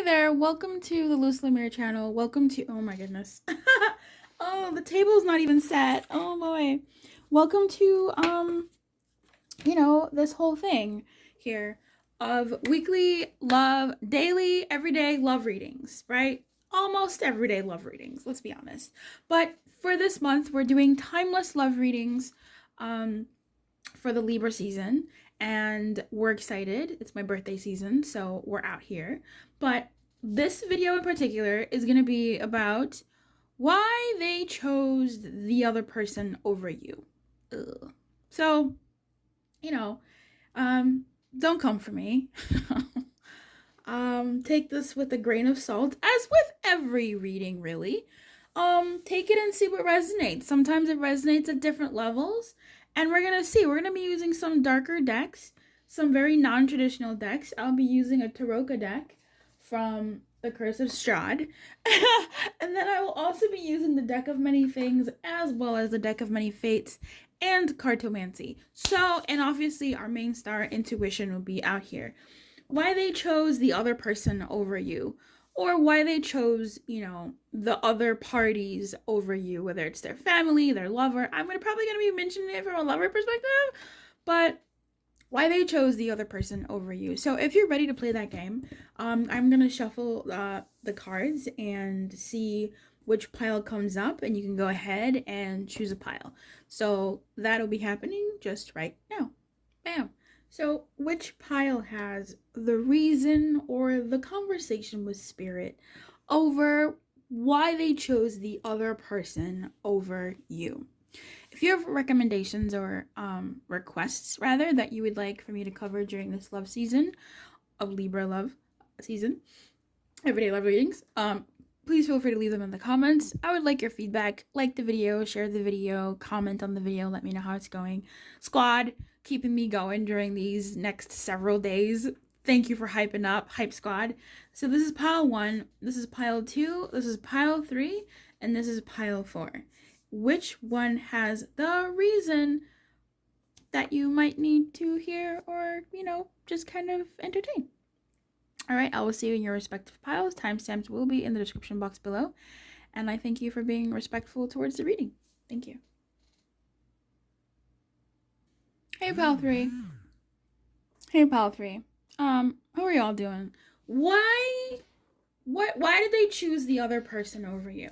Hey there, welcome to the Lumiere channel. Welcome to, oh my goodness. Oh, the table's not even set. Oh boy. Welcome to, this whole thing here of weekly love, daily, everyday love readings, right? Almost everyday love readings, let's be honest. But for this month, we're doing timeless love readings, for the Libra season, and we're excited. It's my birthday season, so we're out here. But this video in particular is going to be about why they chose the other person over you. Ugh. So, you know, don't come for me. Take this with a grain of salt, as with every reading, really. Take it and see what resonates. Sometimes it resonates at different levels, and we're gonna be using some darker decks, some very non-traditional decks. I'll be using a Taroka deck from the Curse of Strahd, and then I will also be using the Deck of Many Things, as well as the Deck of Many Fates and Cartomancy. So, and obviously our main star, Intuition, will be out here. Why they chose the other person over you, or why they chose, the other parties over you, whether it's their family, their lover. I'm probably going to be mentioning it from a lover perspective, but why they chose the other person over you. So if you're ready to play that game, I'm going to shuffle the cards and see which pile comes up, and you can go ahead and choose a pile. So that'll be happening just right now. Bam. So which pile has the reason or the conversation with spirit over why they chose the other person over you? If you have recommendations or requests, rather, that you would like for me to cover during this love season of Libra Love Season, everyday love readings, please feel free to leave them in the comments. I would like your feedback. Like the video, share the video, comment on the video, let me know how it's going. Squad, keeping me going during these next several days. Thank you for hyping up, Hype Squad. So this is pile 1, this is pile 2, this is pile 3, and this is pile 4. Which one has the reason that you might need to hear or, just kind of entertain? All right, I will see you in your respective piles. Timestamps will be in the description box below. And I thank you for being respectful towards the reading. Thank you. Hey, pile 3. Hey, pile 3. How are y'all doing? Why did they choose the other person over you?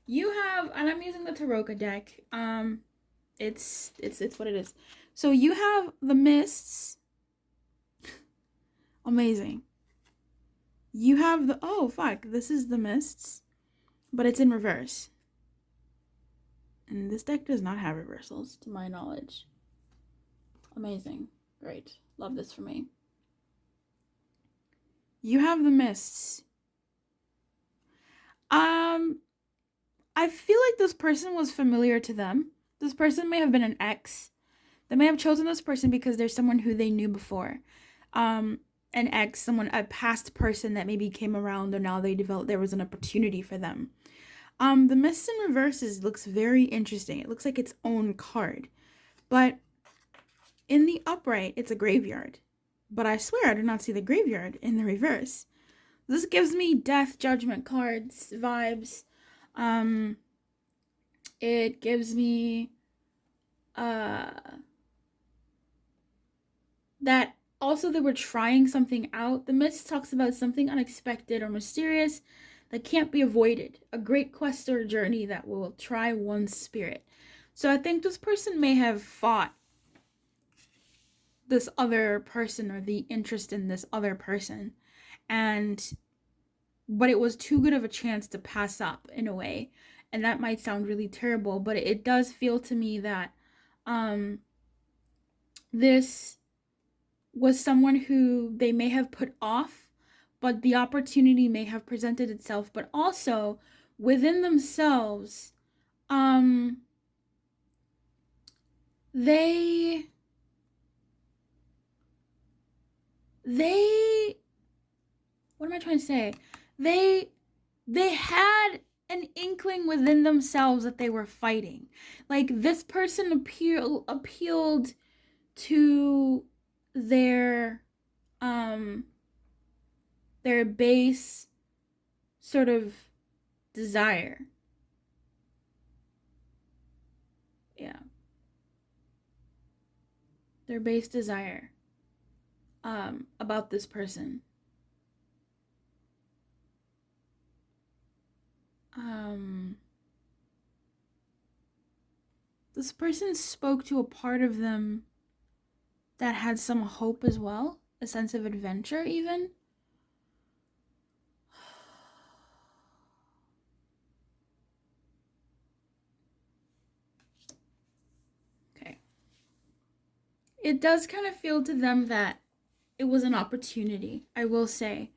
You have, and I'm using the Taroka deck. It's what it is. So you have the Mists. Amazing. You have the, oh fuck, this is the Mists, but it's in reverse. And this deck does not have reversals, to my knowledge. Amazing. Great. Love this for me. You have the Mists. I feel like this person was familiar to them. This person may have been an ex. They may have chosen this person because there's someone who they knew before. An ex, a past person that maybe came around, or now there was an opportunity for them. The Mists in Reverses looks very interesting. It looks like its own card. But in the upright, it's a graveyard. But I swear I do not see the graveyard in the reverse. This gives me Death, Judgment cards vibes. It gives me that also they were trying something out. The Mist talks about something unexpected or mysterious that can't be avoided. A great quest or journey that will try one's spirit. So I think this person may have fought this other person or the interest in this other person, but it was too good of a chance to pass up in a way. And that might sound really terrible, but it does feel to me that this was someone who they may have put off, but the opportunity may have presented itself. But also within themselves, they what am I trying to say? They had an inkling within themselves that they were fighting. Like, this person appealed to their their base sort of desire. Yeah. Their base desire about this person. This person spoke to a part of them that had some hope as well, a sense of adventure even. Okay. It does kind of feel to them that it was an opportunity, I will say.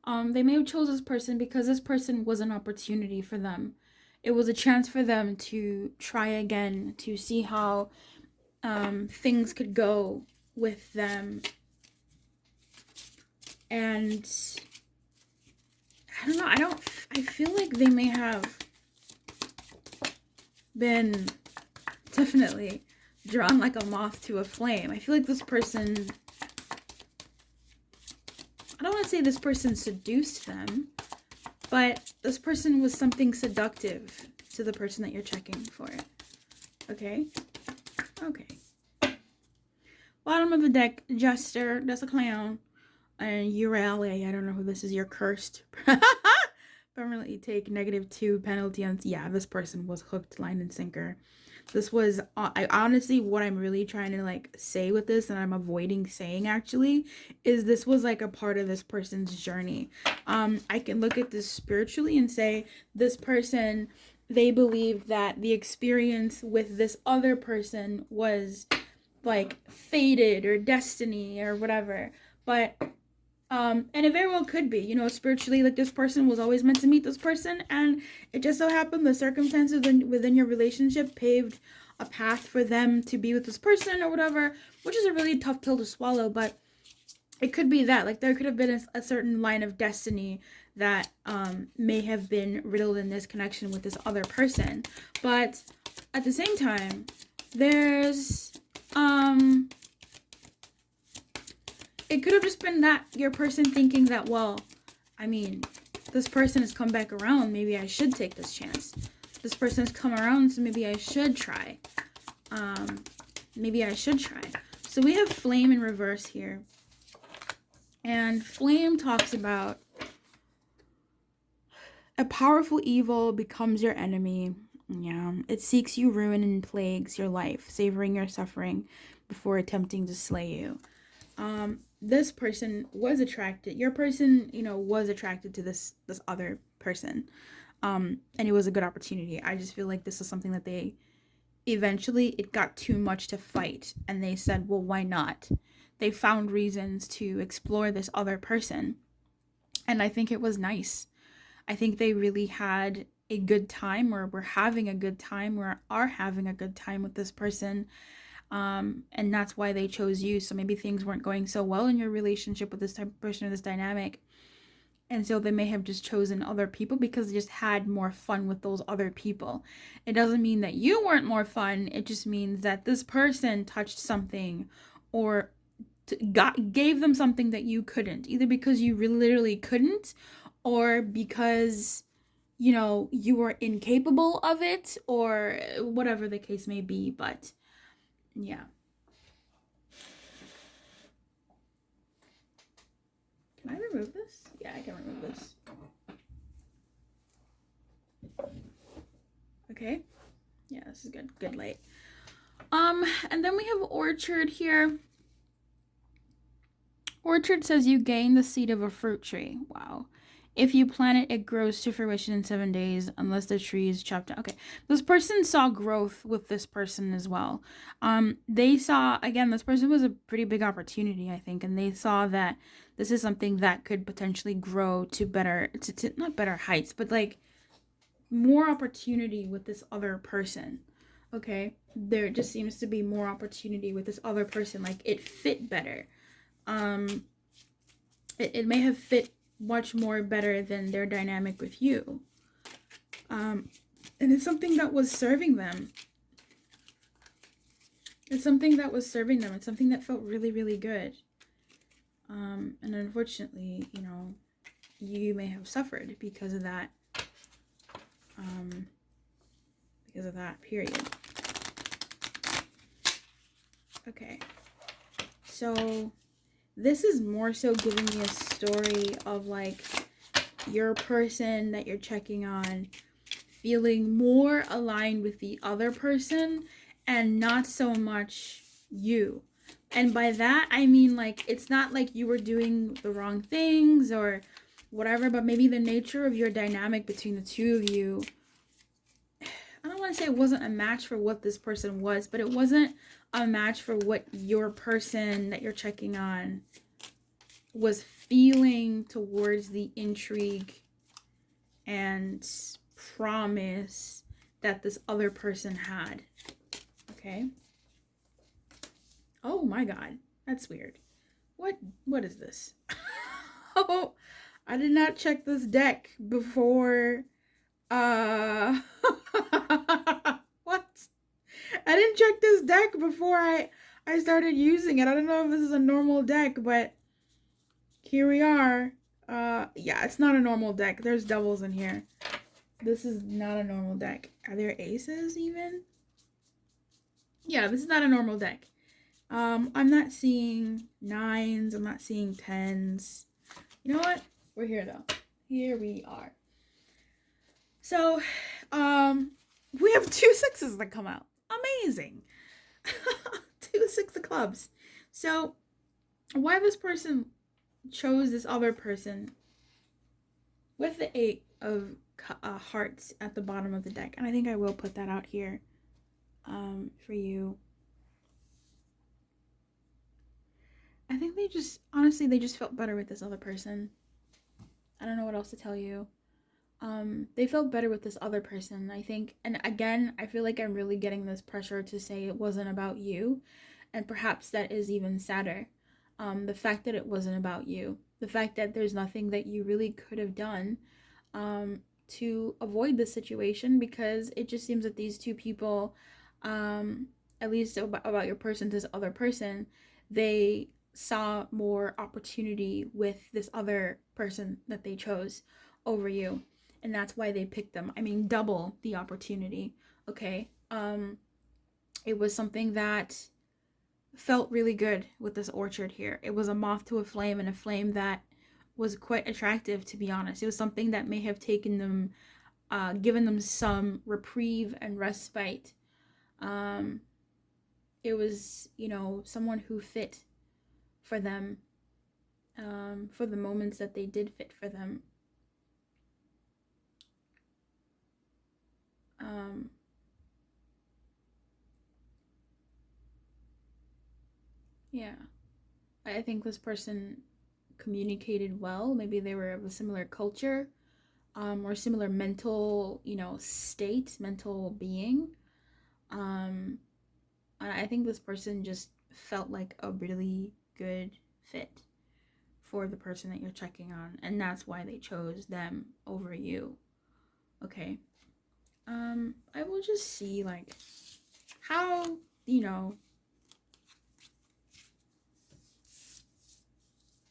They may have chose this person because this person was an opportunity for them. It was a chance for them to try again, to see how things could go with them. And I don't know, I feel like they may have been definitely drawn like a moth to a flame. I feel like this person, I don't want to say this person seduced them, but this person was something seductive to the person that you're checking for. Okay? Okay. Bottom of the deck, Jester, that's a clown. And Urale, I don't know who this is, you're cursed. Permanently take -2 penalty on, yeah, this person was hooked, line, and sinker. This was, I honestly, what I'm really trying to like say with this, and I'm avoiding saying actually, is this was like a part of this person's journey. I can look at this spiritually and say this person, they believed that the experience with this other person was like fated or destiny or whatever. But and it very well could be, you know, spiritually, like this person was always meant to meet this person, and it just so happened the circumstances within your relationship paved a path for them to be with this person or whatever, which is a really tough pill to swallow. But it could be that, like, there could have been a certain line of destiny that may have been riddled in this connection with this other person. But at the same time, there's it could have just been that your person thinking that, well, I mean, this person has come back around, maybe I should take this chance. This person has come around, so maybe I should try. Maybe I should try. So we have Flame in reverse here. And Flame talks about a powerful evil becomes your enemy. Yeah, it seeks you ruin and plagues your life, savoring your suffering before attempting to slay you. This person was attracted, your person, you know, was attracted to this other person. And it was a good opportunity. I just feel like this is something that they eventually, it got too much to fight, and they said, well, why not? They found reasons to explore this other person, and I think it was nice. I think they really had a good time, or were having a good time, or are having a good time with this person. And that's why they chose you. So maybe things weren't going so well in your relationship with this type of person or this dynamic. And so they may have just chosen other people because they just had more fun with those other people. It doesn't mean that you weren't more fun. It just means that this person touched something or gave them something that you couldn't. Either because you literally couldn't, or because, you know, you were incapable of it, or whatever the case may be. But yeah. Can I remove this? Yeah, I can remove this. Okay. Yeah, this is good. Good light. And then we have Orchard here. Orchard says you gain the seed of a fruit tree. Wow. If you plant it, it grows to fruition in 7 days, unless the tree is chopped down. Okay. This person saw growth with this person as well. They saw, again, this person was a pretty big opportunity, I think, and they saw that this is something that could potentially grow to better, to not better heights, but like more opportunity with this other person. Okay. There just seems to be more opportunity with this other person. Like it fit better. It may have fit much more better than their dynamic with you. And it's something that was serving them. It's something that was serving them. It's something that felt really, really good. And unfortunately, you know, you may have suffered because of that. Period. Okay. So this is more so giving me a story of like your person that you're checking on feeling more aligned with the other person and not so much you. And by that, I mean, like, it's not like you were doing the wrong things or whatever, but maybe the nature of your dynamic between the two of you, I don't want to say it wasn't a match for what this person was, but it wasn't a match for what your person that you're checking on was feeling towards the intrigue and promise that this other person had. Okay. Oh my God, that's weird. What is this? Oh, I did not check this deck before. What? I didn't check this deck before I started using it. I don't know if this is a normal deck, but here we are. Yeah, it's not a normal deck. There's doubles in here. This is not a normal deck. Are there aces even? Yeah, this is not a normal deck. I'm not seeing 9s. I'm not seeing 10s. You know what? We're here though. Here we are. So, we have 2 6s that come out. Amazing. 2 6 of clubs. So, why this person chose this other person with the 8 of hearts at the bottom of the deck. And I think I will put that out here for you. I think they just, honestly, they just felt better with this other person. I don't know what else to tell you. They felt better with this other person, I think. And again, I feel like I'm really getting this pressure to say it wasn't about you. And perhaps that is even sadder. The fact that it wasn't about you. The fact that there's nothing that you really could have done to avoid this situation, because it just seems that these two people, at least about your person to this other person, they saw more opportunity with this other person that they chose over you, and that's why they picked them. I mean, double the opportunity. Okay. It was something that felt really good with this orchard here. It was a moth to a flame, and a flame that was quite attractive, to be honest. It was something that may have taken them, given them some reprieve and respite. It was, you know, someone who fit for them, for the moments that they did fit for them. Yeah, I think this person communicated well. Maybe they were of a similar culture, or similar mental, you know, state, mental being. And I think this person just felt like a really good fit for the person that you're checking on, and that's why they chose them over you. Okay. I will just see like how, you know,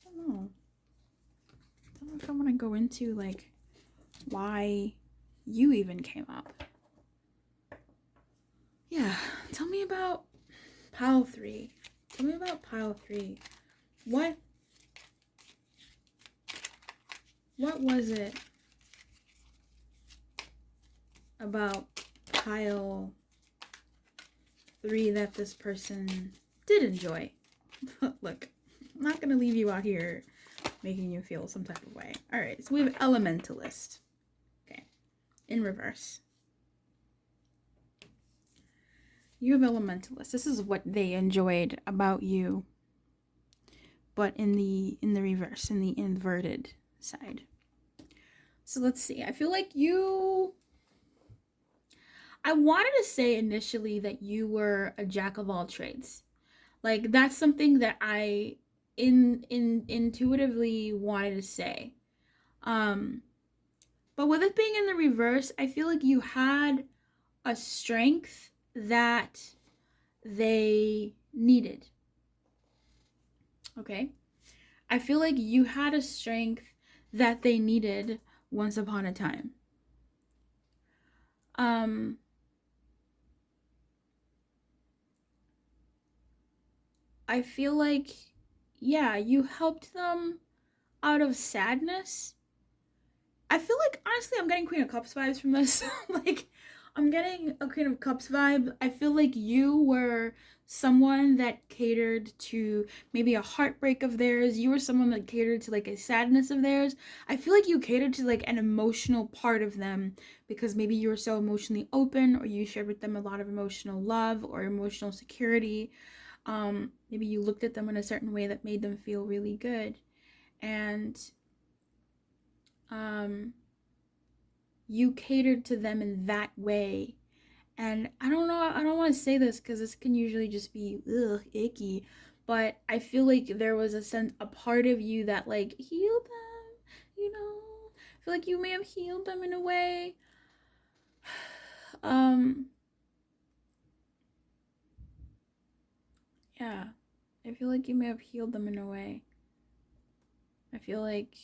I don't know if I want to go into like why you even came up. Yeah, tell me about pile 3. Tell me about pile 3. What was it about pile 3 that this person did enjoy? Look, I'm not gonna leave you out here making you feel some type of way. All right, so we have Elementalist. Okay, in reverse. You have Elementalist. This is what they enjoyed about you, but in the reverse, in the inverted side. So let's see. I feel like I wanted to say initially that you were a jack of all trades. Like, that's something that I intuitively wanted to say. But with it being in the reverse, I feel like you had a strength that they needed. Okay? I feel like you had a strength that they needed once upon a time. I feel like, yeah, you helped them out of sadness. I feel like, honestly, I'm getting Queen of Cups vibes from this. Like, I'm getting a Queen of Cups vibe. I feel like you were someone that catered to maybe a heartbreak of theirs. You were someone that catered to like a sadness of theirs. I feel like you catered to like an emotional part of them because maybe you were so emotionally open, or you shared with them a lot of emotional love or emotional security. Maybe you looked at them in a certain way that made them feel really good. And you catered to them in that way. And I don't know, I don't want to say this because this can usually just be icky, but I feel like there was a part of you that like healed them, you know. I feel like you may have healed them in a way. Yeah, I feel like you may have healed them in a way. I feel like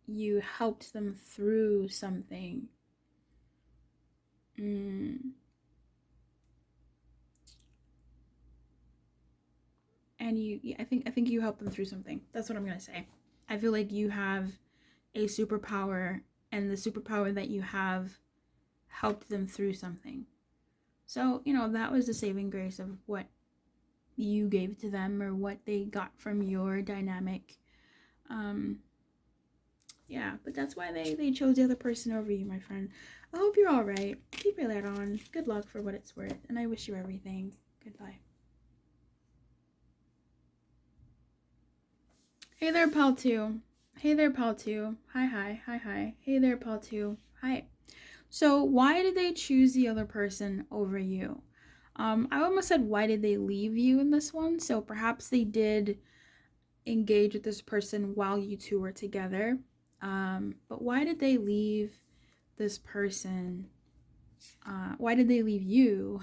you helped them through something. And I think you helped them through something. That's what I'm gonna say. I feel like you have a superpower, and the superpower that you have helped them through something. So, that was the saving grace of what you gave to them or what they got from your dynamic. Yeah, but that's why they chose the other person over you, my friend. I hope you're all right. Keep your light on. Good luck for what it's worth, and I wish you everything. Goodbye. Hey there, pal 2. Hey there, pal 2. Hi. Hey there, pal 2. Hi. So, why did they choose the other person over you? I almost said, why did they leave you in this one? So, perhaps they did engage with this person while you two were together. But why did they leave this person? Why did they leave you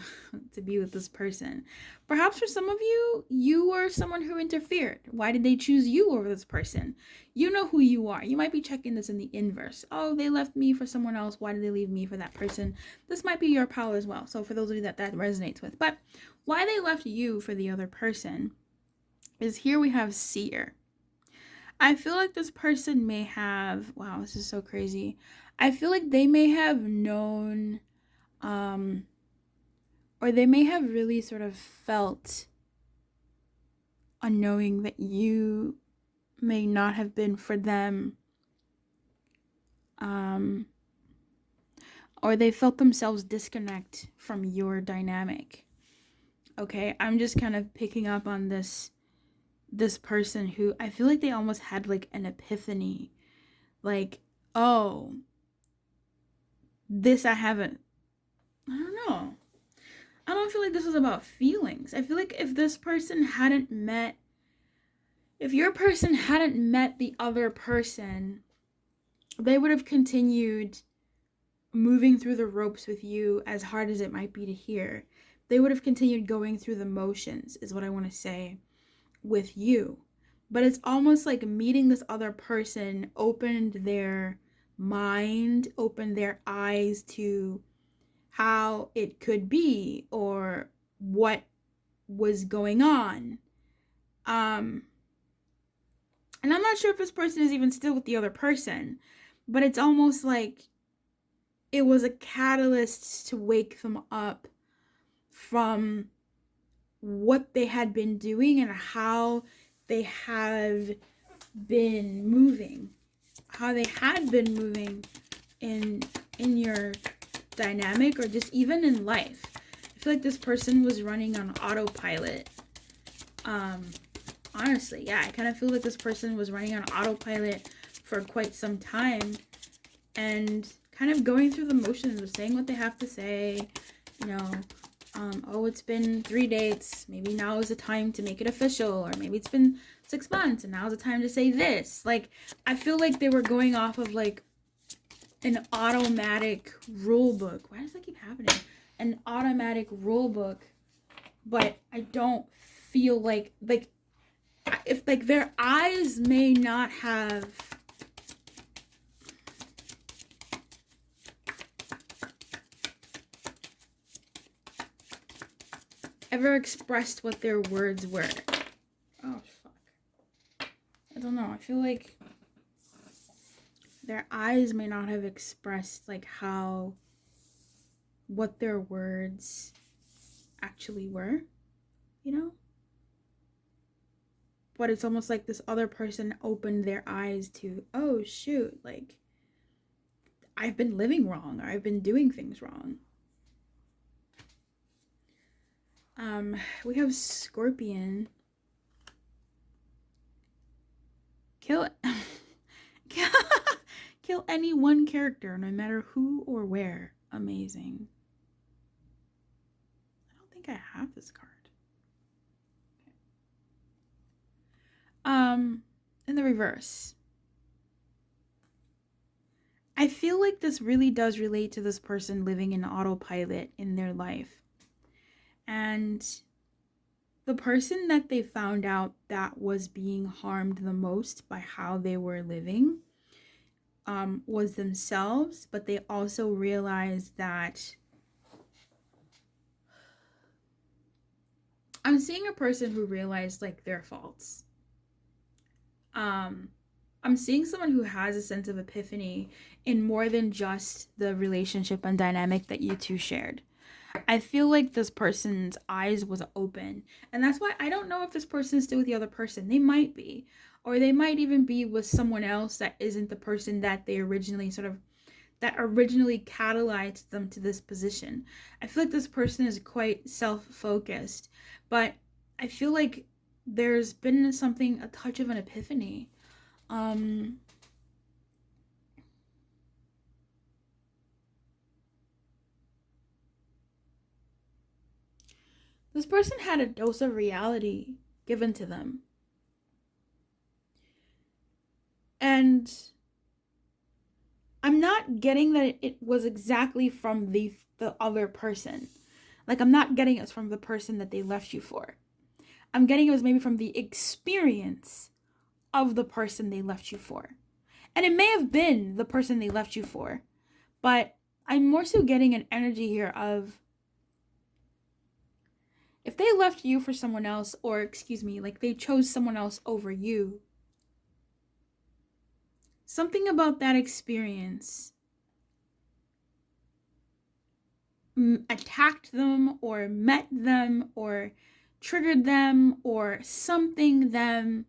to be with this person? Perhaps for some of you, you were someone who interfered. Why did they choose you over this person? You know who you are. You might be checking this in the inverse. Oh, they left me for someone else. Why did they leave me for that person? This might be your pal as well. So for those of you that resonates with. But why they left you for the other person is here we have seer. I feel like this person may have, wow, this is so crazy. I feel like they may have known, or they may have really sort of felt unknowing that you may not have been for them, or they felt themselves disconnect from your dynamic. Okay, I'm just kind of picking up on this person who I feel like they almost had like an epiphany, like, oh, this I don't know. I don't feel like this was about feelings. I feel like if your person hadn't met the other person, they would have continued moving through the ropes with you, as hard as it might be to hear. They would have continued going through the motions, is what I want to say, with you. But it's almost like meeting this other person opened their mind, opened their eyes to how it could be or what was going on. And I'm not sure if this person is even still with the other person, but it's almost like it was a catalyst to wake them up from what they had been doing and how they have been moving, in your dynamic, or just even in life. I feel like this person was running on autopilot. Honestly, yeah, I kind of feel like this person was running on autopilot for quite some time and kind of going through the motions of saying what they have to say, oh, it's been 3 dates, maybe now is the time to make it official, or maybe it's been 6 months and now's the time to say this. Like, I feel like they were going off of like an automatic rule book. Why does that keep happening? An automatic rule book, but I don't feel like if like their eyes may not have ever expressed what their words were. Oh, fuck. I don't know. I feel like their eyes may not have expressed like what their words actually were, you know? But it's almost like this other person opened their eyes to, oh shoot, like I've been living wrong, or I've been doing things wrong. We have Scorpion. Kill kill any one character, no matter who or where. Amazing. I don't think I have this card. In the reverse, I feel like this really does relate to this person living in autopilot in their life. And the person that they found out that was being harmed the most by how they were living was themselves, but they also realized that I'm seeing a person who realized like their faults. I'm seeing someone who has a sense of epiphany in more than just the relationship and dynamic that you two shared. I feel like this person's eyes was open, and that's why I don't know if this person is still with the other person. They might be, or they might even be with someone else that isn't the person that they originally catalyzed them to this position. I feel like this person is quite self-focused, but I feel like there's been a touch of an epiphany. This person had a dose of reality given to them. And I'm not getting that it was exactly from the other person. Like, I'm not getting it from the person that they left you for. I'm getting it was maybe from the experience of the person they left you for. And it may have been the person they left you for, but I'm more so getting an energy here of if they left you for someone else, or like they chose someone else over you, something about that experience attacked them or met them or triggered them or something them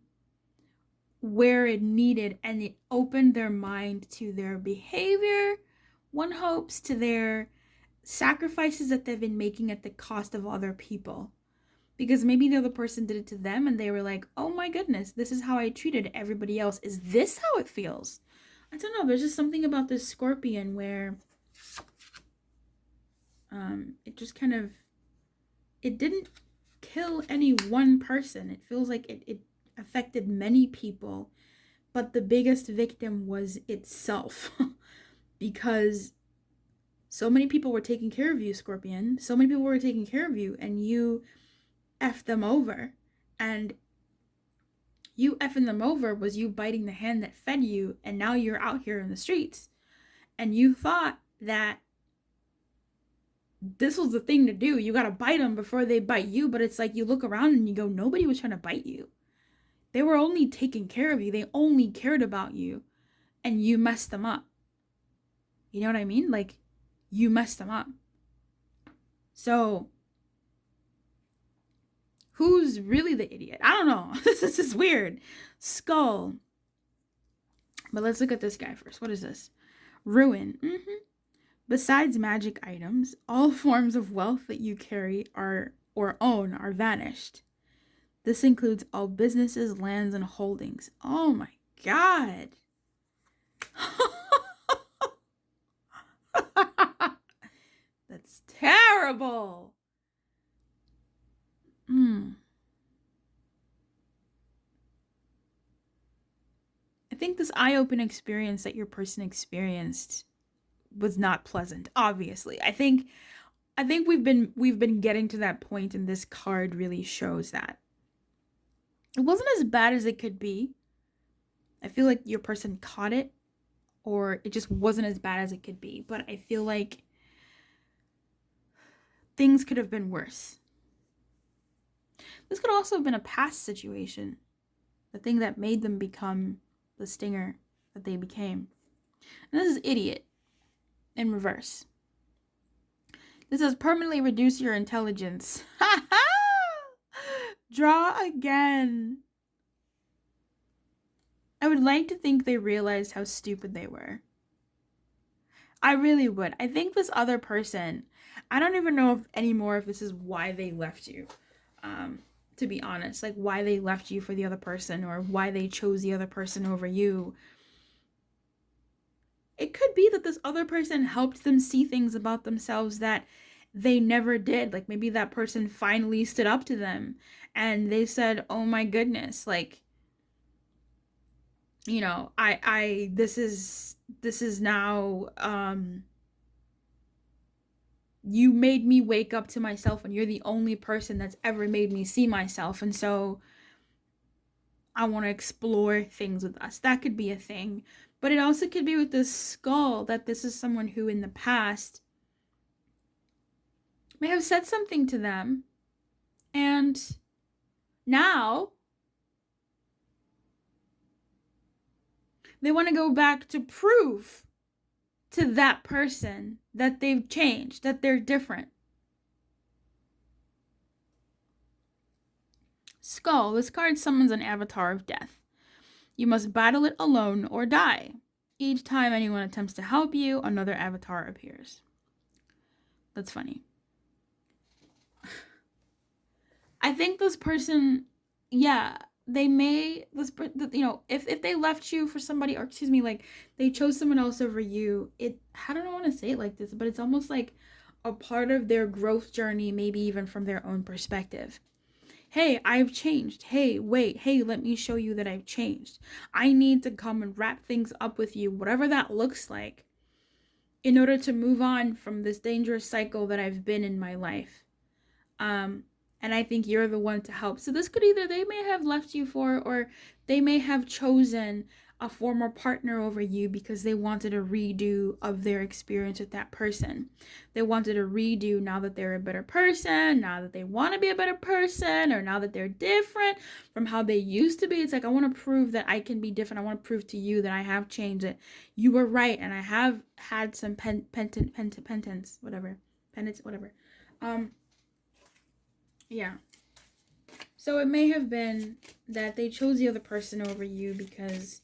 where it needed, and it opened their mind to their behavior, one hopes, to their sacrifices that they've been making at the cost of other people. Because maybe the other person did it to them and they were like, oh my goodness, this is how I treated everybody else. Is this how it feels? I don't know. There's just something about this Scorpion where it just kind of, it didn't kill any one person. It feels like it affected many people, but the biggest victim was itself. Because so many people were taking care of you, Scorpion. So many people were taking care of you, and you effed them over. And you effing them over was you biting the hand that fed you, and now you're out here in the streets. And you thought that this was the thing to do. You gotta bite them before they bite you, but it's like you look around and you go, nobody was trying to bite you. They were only taking care of you. They only cared about you, and you messed them up. You know what I mean? Like, you messed them up. So, who's really the idiot? I don't know. This is weird. Skull. But let's look at this guy first. What is this? Ruin. Besides magic items, all forms of wealth that you carry or own are vanished. This includes all businesses, lands, and holdings. Oh my God. That's terrible. I think this eye-opening experience that your person experienced was not pleasant, obviously. I think we've been getting to that point, and this card really shows that. It wasn't as bad as it could be. I feel like your person caught it, or it just wasn't as bad as it could be. But I feel like things could have been worse. This could also have been a past situation, the thing that made them become the stinger that they became. And this is idiot in reverse. This says permanently reduce your intelligence. Draw again. I would like to think they realized how stupid they were. I really would. I think this other person, I don't even know if this is why they left you. To be honest, like why they left you for the other person or why they chose the other person over you. It could be that this other person helped them see things about themselves that they never did. Like maybe that person finally stood up to them and they said, "Oh my goodness, like, you know, this is now, you made me wake up to myself and you're the only person that's ever made me see myself. And so I want to explore things with us." That could be a thing. But it also could be with this skull that this is someone who in the past may have said something to them. And now they want to go back to prove to that person that they've changed, that they're different. Skull. This card summons an avatar of death. You must battle it alone or die. Each time anyone attempts to help you, another avatar appears. That's funny. I think this person, yeah, they may, if they left you for somebody, or excuse me, like they chose someone else over you, I don't want to say it like this, but it's almost like a part of their growth journey, maybe even from their own perspective. Hey, I've changed. Hey, wait. Hey, let me show you that I've changed. I need to come and wrap things up with you, whatever that looks like, in order to move on from this dangerous cycle that I've been in my life. And I think you're the one to help. So this could either they may have left you for, or they may have chosen a former partner over you because they wanted a redo of their experience with that person. They wanted a redo now that they're a better person, now that they want to be a better person, or now that they're different from how they used to be. It's like, I want to prove that I can be different. I want to prove to you that I have changed, that you were right, and I have had some penance, whatever. Yeah. So it may have been that they chose the other person over you because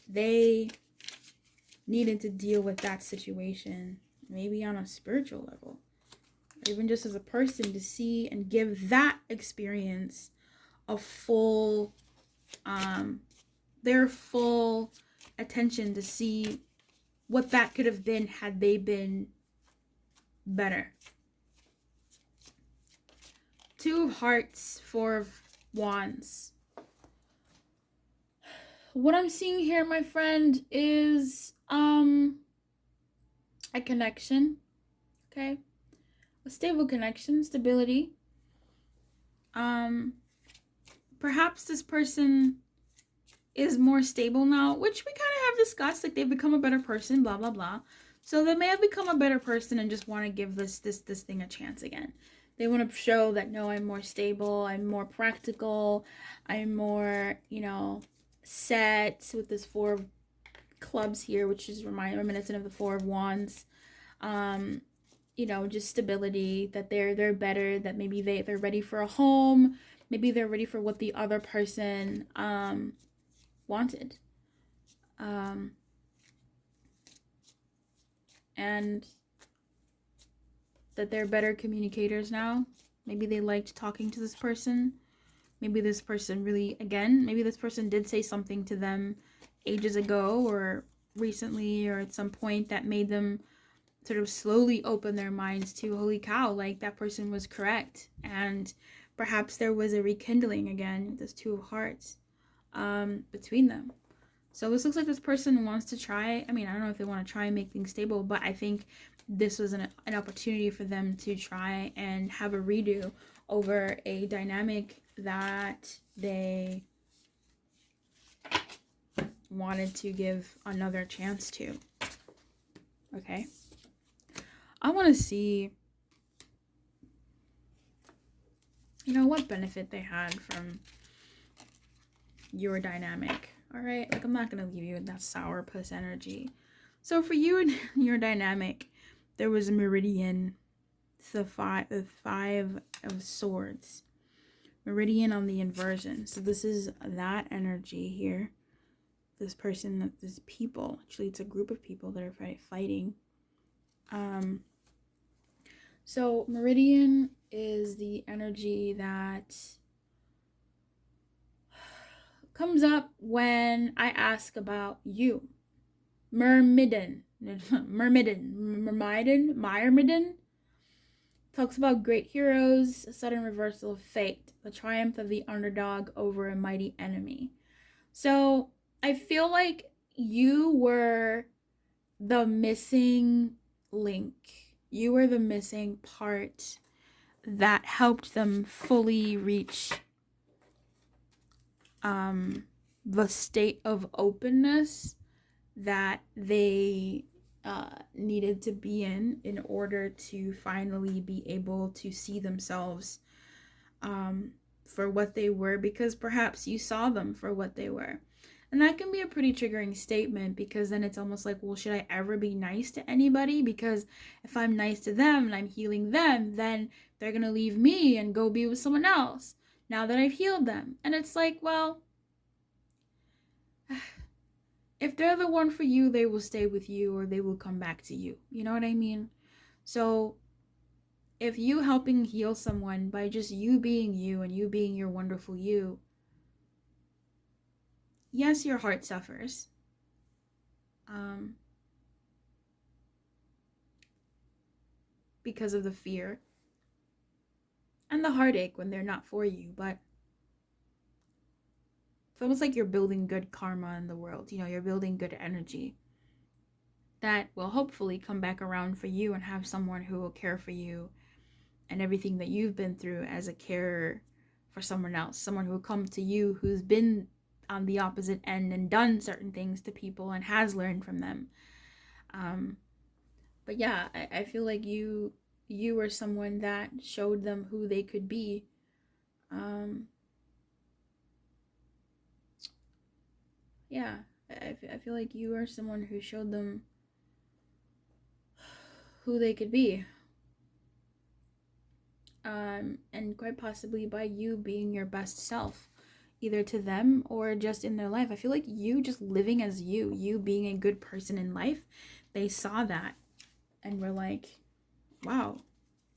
they needed to deal with that situation, maybe on a spiritual level, or even just as a person, to see and give that experience a full, their full attention to see what that could have been had they been better. Two of Hearts, Four of Wands. What I'm seeing here, my friend, is a connection. Okay? A stable connection, stability. Perhaps this person is more stable now, which we kind of have discussed, like they've become a better person, blah blah blah. So they may have become a better person and just want to give this thing a chance again. They want to show that, no, I'm more stable, I'm more practical, I'm more, set, with this Four of Clubs here, which is reminiscent of the Four of Wands. Just stability, that they're better, that maybe they're ready for a home, maybe they're ready for what the other person wanted. And that they're better communicators now. Maybe they liked talking to this person. Maybe this person maybe this person did say something to them ages ago or recently or at some point that made them sort of slowly open their minds to, holy cow, like that person was correct. And perhaps there was a rekindling again with this Two of Hearts between them. So this looks like this person wants to try. I don't know if they want to try and make things stable, but I think this was an opportunity for them to try and have a redo over a dynamic that they wanted to give another chance to. Okay. I want to see, you know, what benefit they had from your dynamic. All right, like I'm not gonna leave you with that sourpuss energy. So for you and your dynamic, there was a meridian, the five of swords, meridian on the inversion. So this is that energy here. This person, this people, actually it's a group of people that are fighting. So meridian is the energy that comes up when I ask about you. Myrmidon talks about great heroes, a sudden reversal of fate, the triumph of the underdog over a mighty enemy. So I feel like you were the missing link. You were the missing part that helped them fully reach the state of openness that they needed to be in order to finally be able to see themselves for what they were, because perhaps you saw them for what they were. And that can be a pretty triggering statement, because then it's almost like, well, should I ever be nice to anybody? Because if I'm nice to them and I'm healing them, then they're going to leave me and go be with someone else now that I've healed them. And it's like, well, if they're the one for you, they will stay with you or they will come back to you. You know what I mean? So if you helping heal someone by just you being you and you being your wonderful you, yes, your heart suffers. Because of the fear and the heartache when they're not for you, but it's almost like you're building good karma in the world. You know, you're building good energy that will hopefully come back around for you and have someone who will care for you and everything that you've been through as a carer for someone else, someone who will come to you who's been on the opposite end and done certain things to people and has learned from them. But yeah, I feel like you were someone that showed them who they could be. Yeah, I feel like you are someone who showed them who they could be. And quite possibly by you being your best self, either to them or just in their life. I feel like you just living as you being a good person in life, they saw that and were like, wow,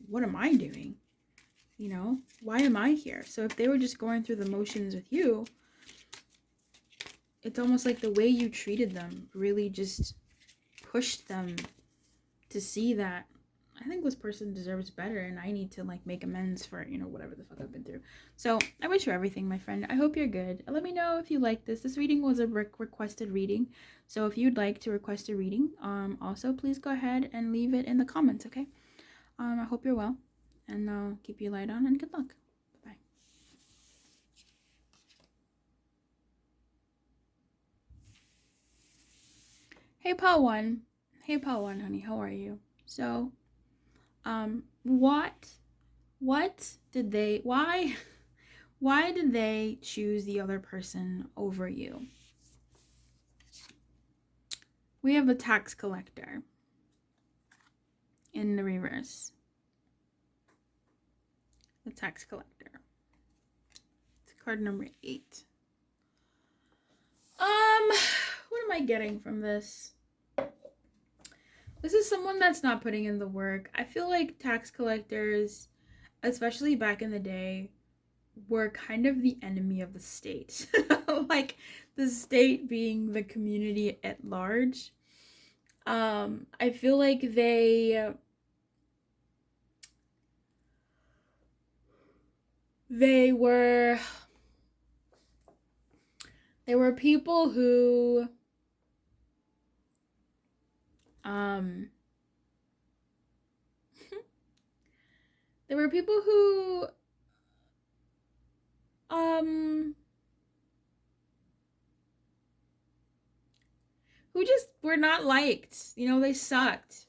what am I doing? You know, why am I here? So if they were just going through the motions with you, it's almost like the way you treated them really just pushed them to see that I think this person deserves better and I need to like make amends for, you know, whatever the fuck I've been through. So I wish you everything, my friend. I hope you're good. Let me know if you like this. This reading was a requested reading. So if you'd like to request a reading, also please go ahead and leave it in the comments, okay? I hope you're well, and I'll keep your light on and good luck. Bye. Hey, Paul One. Hey, Paul One, honey. How are you? So, what did they, why did they choose the other person over you? We have a tax collector in the reverse. The tax collector. It's card number 8. What am I getting from this? This is someone that's not putting in the work. I feel like tax collectors, especially back in the day, were kind of the enemy of the state. Like the state being the community at large. I feel like they were people who there were people who just were not liked. You know, they sucked.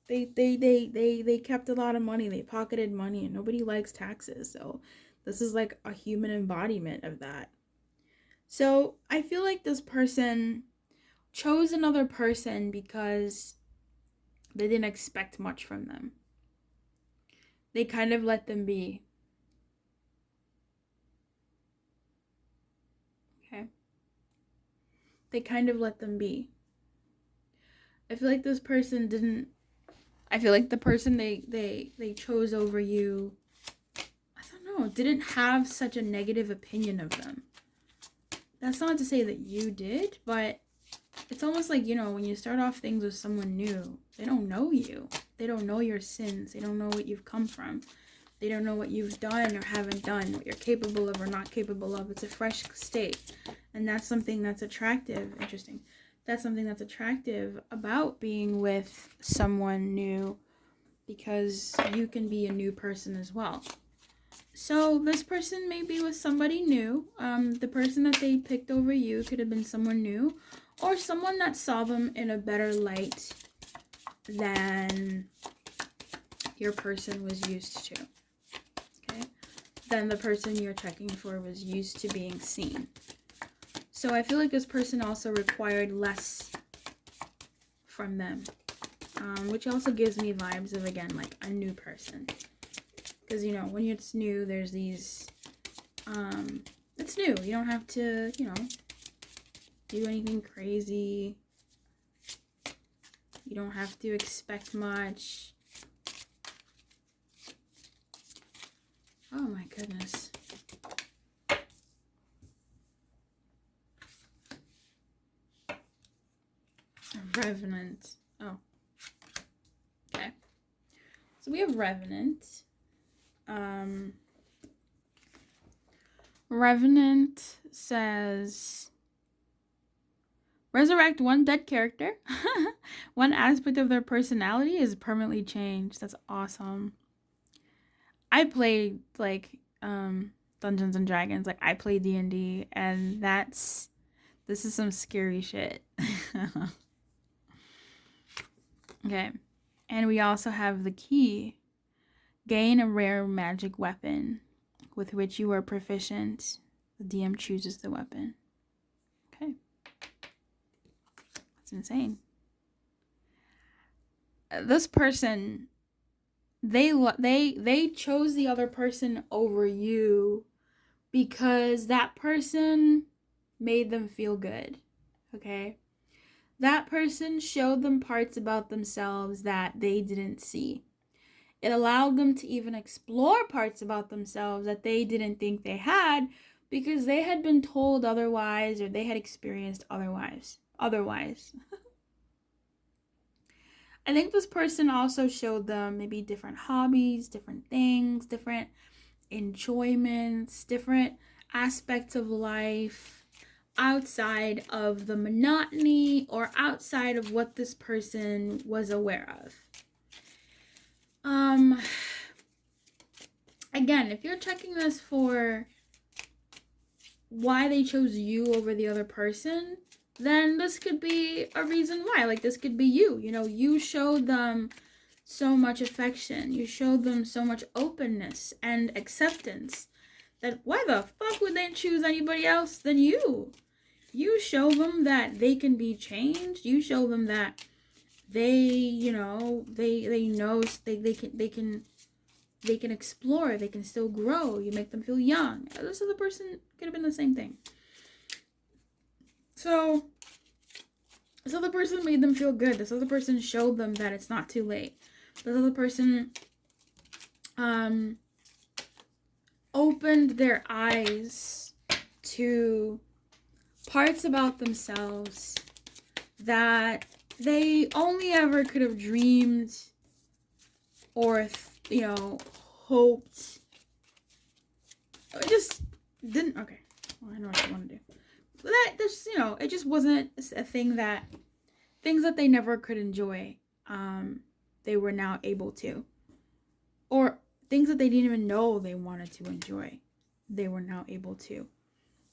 They kept a lot of money. They pocketed money, and nobody likes taxes. So This is like a human embodiment of that. So I feel like this person chose another person because they didn't expect much from them. They kind of let them be. Okay? They kind of let them be. I feel like this person didn't, I feel like the person they chose over you, I don't know, didn't have such a negative opinion of them. That's not to say that you did, but it's almost like, you know, when you start off things with someone new, they don't know you. They don't know your sins. They don't know what you've come from. They don't know what you've done or haven't done, what you're capable of or not capable of. It's a fresh state. And that's something that's attractive. Interesting. That's something that's attractive about being with someone new, because you can be a new person as well. So this person may be with somebody new. The person that they picked over you could have been someone new, or someone that saw them in a better light than your person was used to. Okay? Than the person you're checking for was used to being seen. So I feel like this person also required less from them, which also gives me vibes of, again, like a new person. Because, you know, when it's new, there's these, it's new. You don't have to, you know, do anything crazy. You don't have to expect much. Oh my goodness. Revenant. Oh. Okay. So we have Revenant. Revenant says, resurrect one dead character. One aspect of their personality is permanently changed. That's awesome. I played like Dungeons and Dragons. Like I play D&D, and this is some scary shit. Okay. And we also have the key. Gain a rare magic weapon with which you are proficient. The DM chooses the weapon. Okay. That's insane. This person, they chose the other person over you because that person made them feel good. Okay? That person showed them parts about themselves that they didn't see. It allowed them to even explore parts about themselves that they didn't think they had, because they had been told otherwise, or they had experienced otherwise. I think this person also showed them maybe different hobbies, different things, different enjoyments, different aspects of life outside of the monotony or outside of what this person was aware of. Again, if you're checking this for why they chose you over the other person, then this could be a reason why. Like, this could be you. You know, you showed them so much affection. You showed them so much openness and acceptance that why the fuck would they choose anybody else than you? You show them that they can be changed. You show them that they, you know, they know they can explore, they can still grow. You make them feel young. This other person could have been the same thing. So this other person made them feel good. This other person showed them that it's not too late. This other person opened their eyes to parts about themselves that they only ever could have dreamed or, you know, hoped. It just didn't. Okay. Well, I know what I want to do. But that just, you know, it just wasn't a thing that, things that they never could enjoy, they were now able to. Or things that they didn't even know they wanted to enjoy, they were now able to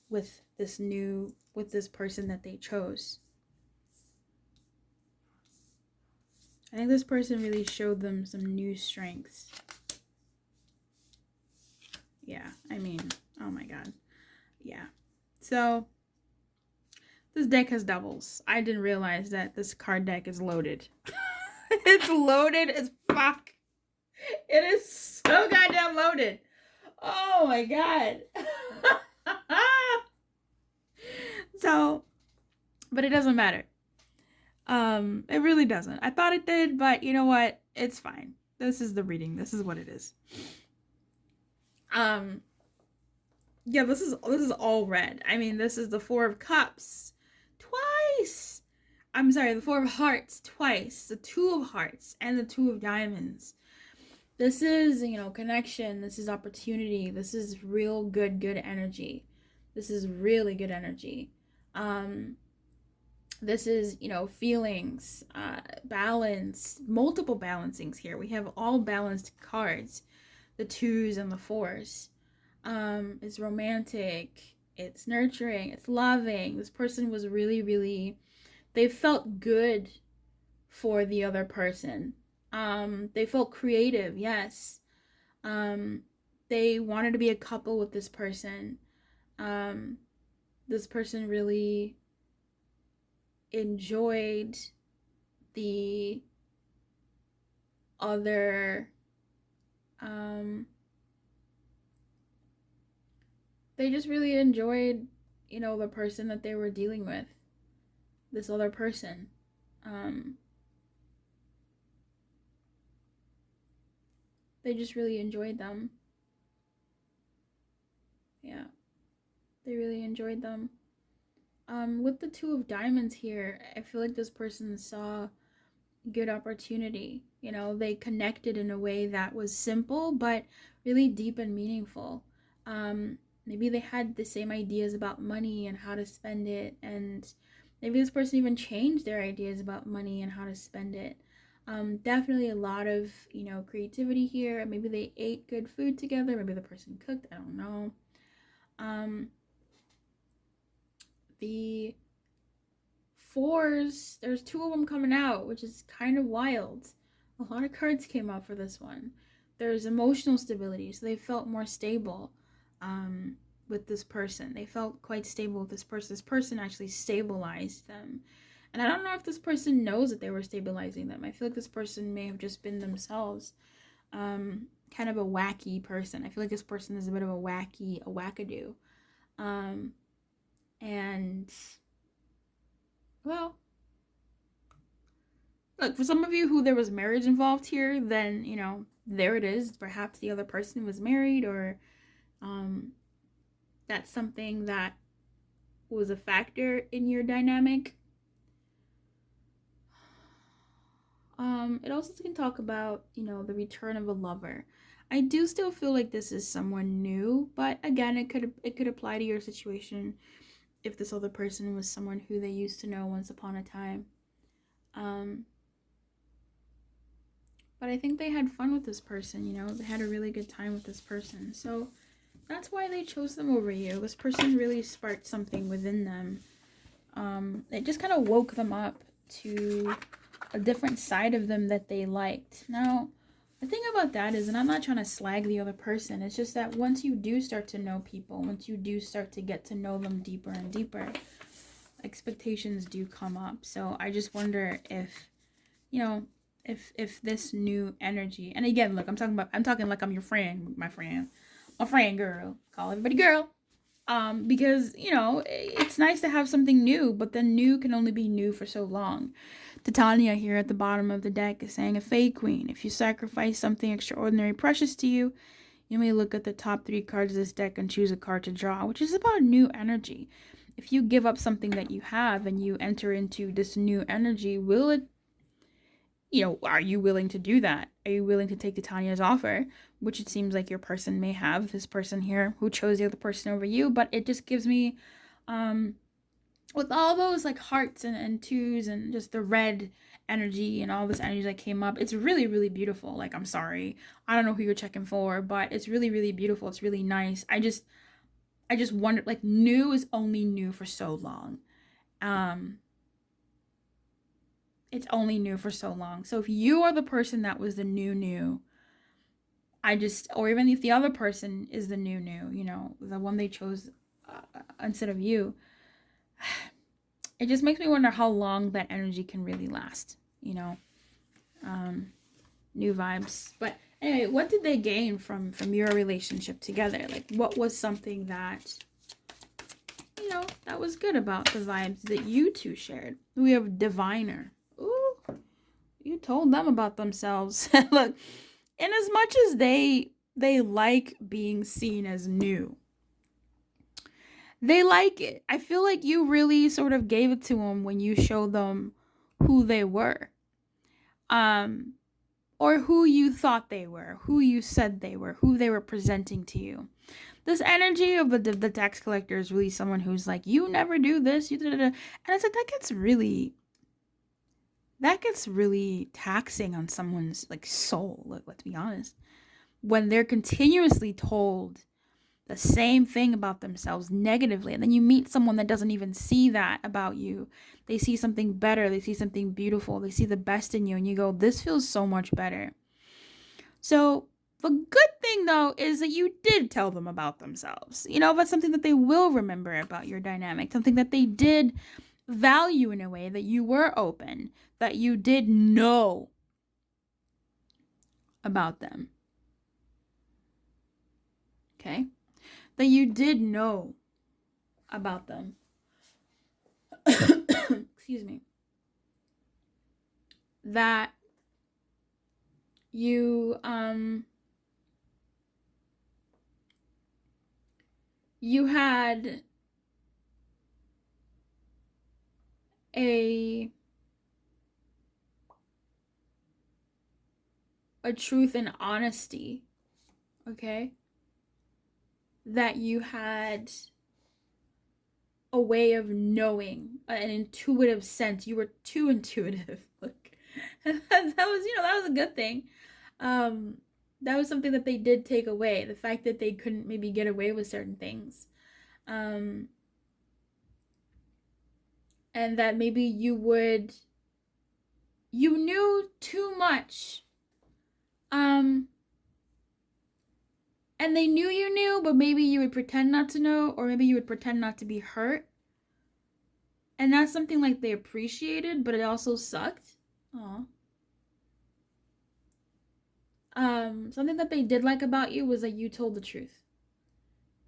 with this person that they chose. I think this person really showed them some new strengths. Yeah, I mean, oh my god. Yeah. So, this deck has doubles. I didn't realize that this card deck is loaded. It's loaded as fuck. It is so goddamn loaded. Oh my god. So, but it doesn't matter. It really doesn't. I thought it did, but you know what? It's fine. This is the reading. This is what it is. Yeah, this is all red. I mean, this is the Four of Cups twice. I'm sorry, the Four of Hearts twice, the Two of Hearts, and the Two of Diamonds. This is, connection. This is opportunity. This is real good energy. This is really good energy. This is, feelings, balance, multiple balancings here. We have all balanced cards, the twos and the fours. It's romantic, it's nurturing, it's loving. This person was really, really, they felt good for the other person. They felt creative, yes. They wanted to be a couple with this person. This person really enjoyed the other, they just really enjoyed, the person that they were dealing with. This other person. They just really enjoyed them. Yeah. They really enjoyed them. With the Two of Diamonds here, I feel like this person saw good opportunity. They connected in a way that was simple, but really deep and meaningful. Maybe they had the same ideas about money and how to spend it, and maybe this person even changed their ideas about money and how to spend it. Definitely a lot of, creativity here. Maybe they ate good food together. Maybe the person cooked. I don't know. The fours, there's two of them coming out, which is kind of wild. A lot of cards came out for this one. There's emotional stability, so they felt more stable with this person. They felt quite stable with this person. This person actually stabilized them. And I don't know if this person knows that they were stabilizing them. I feel like this person may have just been themselves. Kind of a wacky person. I feel like this person is a bit of a wackadoo. And, well, look, for some of you who there was marriage involved here, then, there it is. Perhaps the other person was married, or that's something that was a factor in your dynamic. It also can talk about, the return of a lover. I do still feel like this is someone new, but again, it could apply to your situation if this other person was someone who they used to know once upon a time. But I think they had fun with this person, they had a really good time with this person. So that's why they chose them over you. This person really sparked something within them. It just kind of woke them up to a different side of them that they liked. Now, the thing about that is, and I'm not trying to slag the other person, it's just that once you do start to know people, once you do start to get to know them deeper and deeper, expectations do come up. So I just wonder if, if this new energy, and again, look, I'm talking like I'm your friend, my friend girl, call everybody girl. Because, it's nice to have something new, but then new can only be new for so long. Titania here at the bottom of the deck is saying, a Fae Queen. If you sacrifice something extraordinary precious to you, you may look at the top 3 cards of this deck and choose a card to draw, which is about new energy. If you give up something that you have and you enter into this new energy, will it, are you willing to do that? Are you willing to take Titania's offer? Which it seems like your person may have, this person here who chose the other person over you, but it just gives me, with all those like hearts and twos and just the red energy and all this energy that came up, it's really, really beautiful. Like, I'm sorry, I don't know who you're checking for, but it's really, really beautiful. It's really nice. I just wonder, like, new is only new for so long. It's only new for so long. So if you are the person that was the new, or even if the other person is the new, you know, the one they chose instead of you, it just makes me wonder how long that energy can really last, you know. New vibes. But anyway, what did they gain from your relationship together? Like, what was something that, you know, that was good about the vibes that you two shared? We have diviner. Ooh, you told them about themselves. Look, in as much as they like being seen as new, they like it. I feel like you really sort of gave it to them when you showed them who they were. Or who you thought they were, who you said they were, who they were presenting to you. This energy of the tax collector is really someone who's like, you never do this, you da-da-da. And it's like, that gets really taxing on someone's like soul, let's be honest. When they're continuously told the same thing about themselves negatively, and then you meet someone that doesn't even see that about you. They see something better, they see something beautiful, they see the best in you, and you go, this feels so much better. So the good thing though is that you did tell them about themselves. You know, that's something that they will remember about your dynamic, something that they did value in a way, that you were open, that you did know about them. Okay? That you did know about them. Excuse me. That you had a truth and honesty, okay? That you had a way of knowing, an intuitive sense. You were too intuitive. Look, that was, you know, that was a good thing. That was something that they did take away. The fact that they couldn't maybe get away with certain things. And that maybe you knew too much. And they knew you knew, but maybe you would pretend not to know, or maybe you would pretend not to be hurt. And that's something like they appreciated, but it also sucked. Aw. Something that they did like about you was that you told the truth.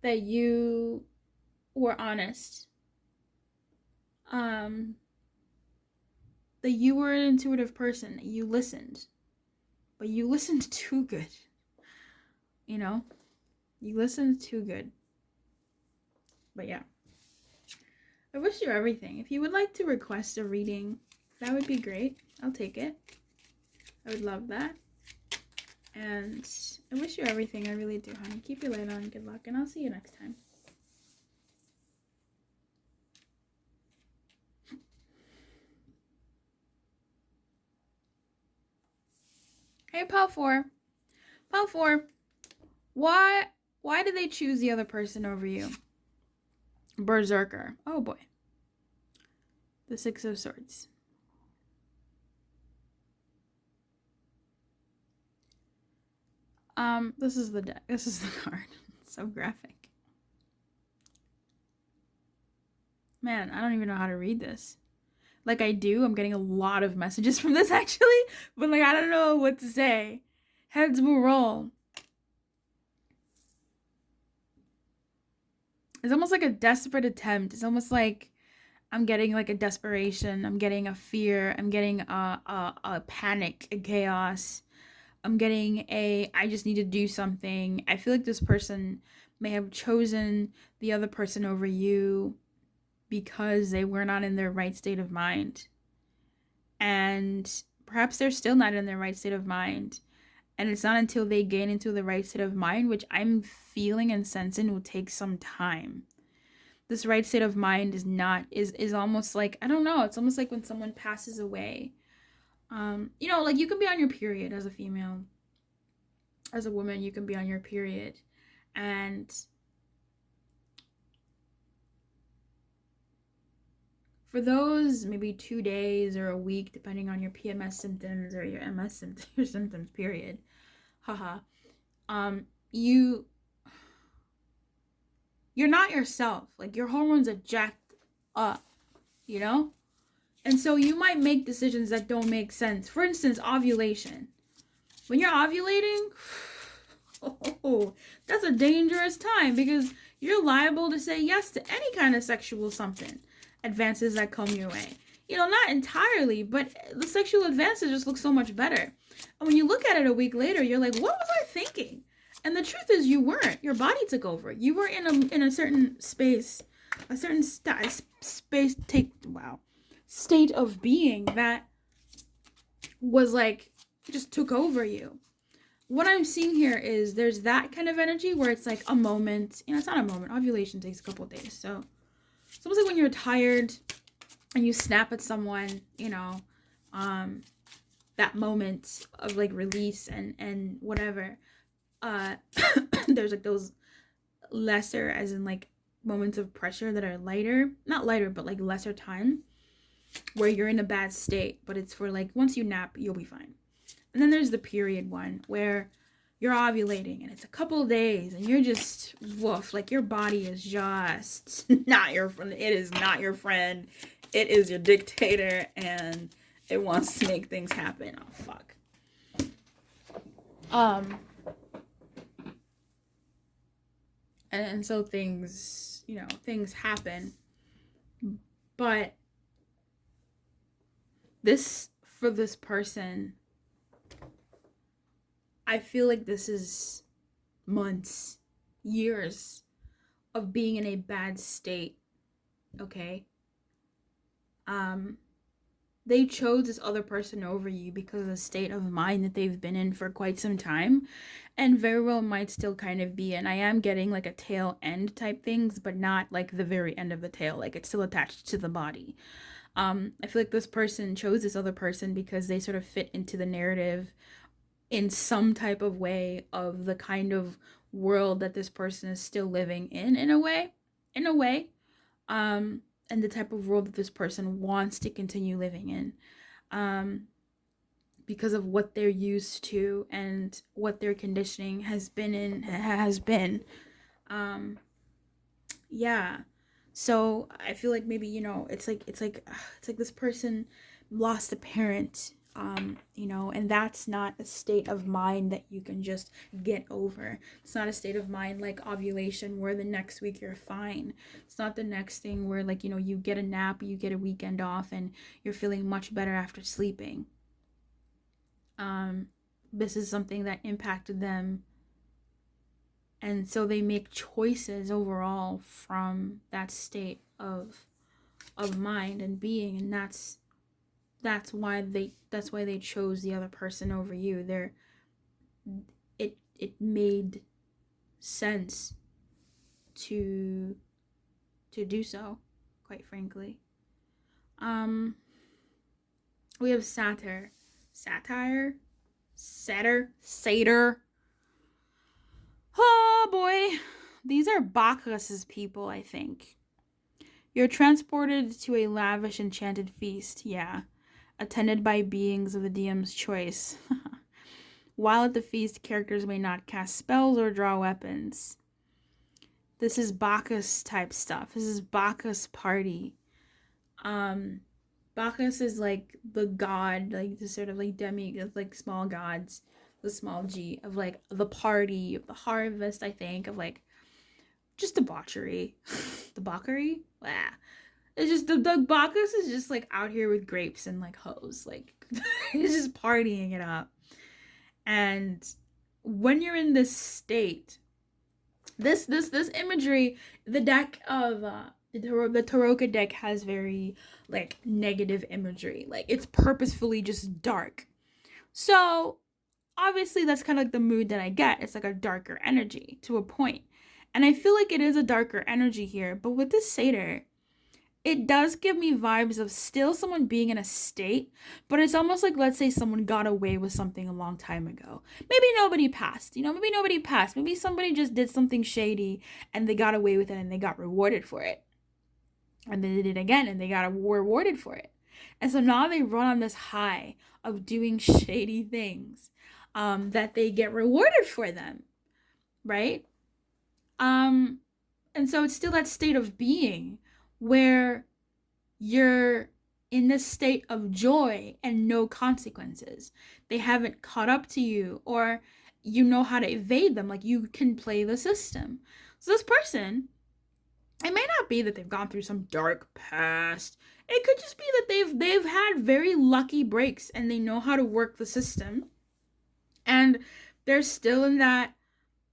That you were honest. That you were an intuitive person. That you listened. But you listened too good. You know? You listened too good. But yeah. I wish you everything. If you would like to request a reading, that would be great. I'll take it. I would love that. And I wish you everything. I really do, honey. Keep your light on. Good luck. And I'll see you next time. Hey, Pal 4. Pal 4. Why did they choose the other person over you? Berserker. Oh, boy. The Six of Swords. This is the deck. This is the card. It's so graphic. Man, I don't even know how to read this. Like, I do. I'm getting a lot of messages from this, actually. But, like, I don't know what to say. Heads will roll. It's almost like a desperate attempt. It's almost like I'm getting, like, a desperation. I'm getting a fear. I'm getting a panic, a chaos. I'm getting I just need to do something. I feel like this person may have chosen the other person over you because they were not in their right state of mind. And perhaps they're still not in their right state of mind. And it's not until they gain into the right state of mind, which I'm feeling and sensing will take some time. This right state of mind is almost like, I don't know, it's almost like when someone passes away. You know, like you can be on your period as a female. As a woman, you can be on your period. And for those maybe 2 days or a week, depending on your PMS symptoms or your MS symptoms, your symptoms, period. Haha. you you're not yourself. Like, your hormones are jacked up, you know? And so you might make decisions that don't make sense. For instance, ovulation. When you're ovulating, oh, that's a dangerous time, because you're liable to say yes to any kind of sexual something, advances that come your way. You know, not entirely, but the sexual advances just look so much better. And when you look at it a week later, you're like, what was I thinking? And the truth is, you weren't. Your body took over. You were in a certain space, a certain state of being that was like, just took over you. What I'm seeing here is there's that kind of energy where it's like a moment. You know, it's not a moment. Ovulation takes a couple of days. So it's almost like when you're tired and you snap at someone, you know, that moment of like release and whatever. There's like those lesser, as in like moments of pressure that are lighter, not lighter, but like lesser time, where you're in a bad state, but it's for like, once you nap, you'll be fine. And then there's the period one, where you're ovulating and it's a couple of days and you're just woof, like your body is just not your friend. It is not your friend. It is your dictator, and it wants to make things happen. Oh fuck. And so things, you know, things happen. But for this person, I feel like this is months, years of being in a bad state, okay? They chose this other person over you because of the state of mind that they've been in for quite some time, and very well might still kind of be. And I am getting like a tail end type things, but not like the very end of the tail, like it's still attached to the body. I feel like this person chose this other person because they sort of fit into the narrative in some type of way of the kind of world that this person is still living in a way. And the type of world that this person wants to continue living in, because of what they're used to and what their conditioning has been. Yeah. So I feel like maybe, you know, it's like this person lost a parent, you know, and that's not a state of mind that you can just get over. It's not a state of mind like ovulation where the next week you're fine. It's not the next thing where, like, you know, you get a nap, you get a weekend off, and you're feeling much better after sleeping. This is something that impacted them, and so they make choices overall from that state of mind and being, and that's why they chose the other person over you. It made sense to do so, quite frankly. We have Satyr. Oh boy. These are Bacchus's people, I think. You're transported to a lavish enchanted feast, yeah, attended by beings of the DM's choice. While at the feast, characters may not cast spells or draw weapons. This is Bacchus type stuff. This is Bacchus party. Bacchus is like the god, like the sort of like like small gods, the small g of like the party, of the harvest, I think, of like just debauchery. Debauchery? Blah. It's just the Bacchus is just like out here with grapes and like hoes. Like he's just partying it up. And when you're in this state, this imagery, the deck of the Taroka deck has very like negative imagery. Like it's purposefully just dark. So obviously that's kind of like the mood that I get. It's like a darker energy to a point. And I feel like it is a darker energy here. But with this satyr, it does give me vibes of still someone being in a state, but it's almost like, let's say someone got away with something a long time ago. Maybe nobody passed, Maybe somebody just did something shady and they got away with it and they got rewarded for it. And they did it again and they got rewarded for it. And so now they run on this high of doing shady things, that they get rewarded for them. right? And so it's still that state of being where you're in this state of joy and no consequences. They haven't caught up to you, or you know how to evade them. Like, you can play the system. So this person, it may not be that they've gone through some dark past. It could just be that they've had very lucky breaks and they know how to work the system. And they're still in that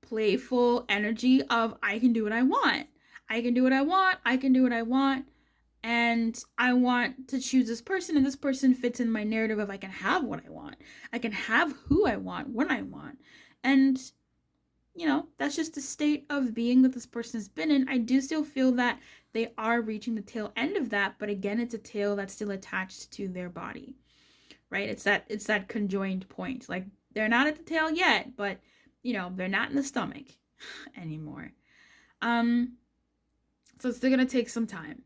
playful energy of, I can do what I want. I can do what I want. I can do what I want. And I want to choose this person, and this person fits in my narrative of I can have what I want. I can have who I want when I want. And, that's just the state of being that this person has been in. I do still feel that they are reaching the tail end of that, but again, it's a tail that's still attached to their body, right? It's that conjoined point. Like, they're not at the tail yet, but they're not in the stomach anymore. So it's still gonna take some time.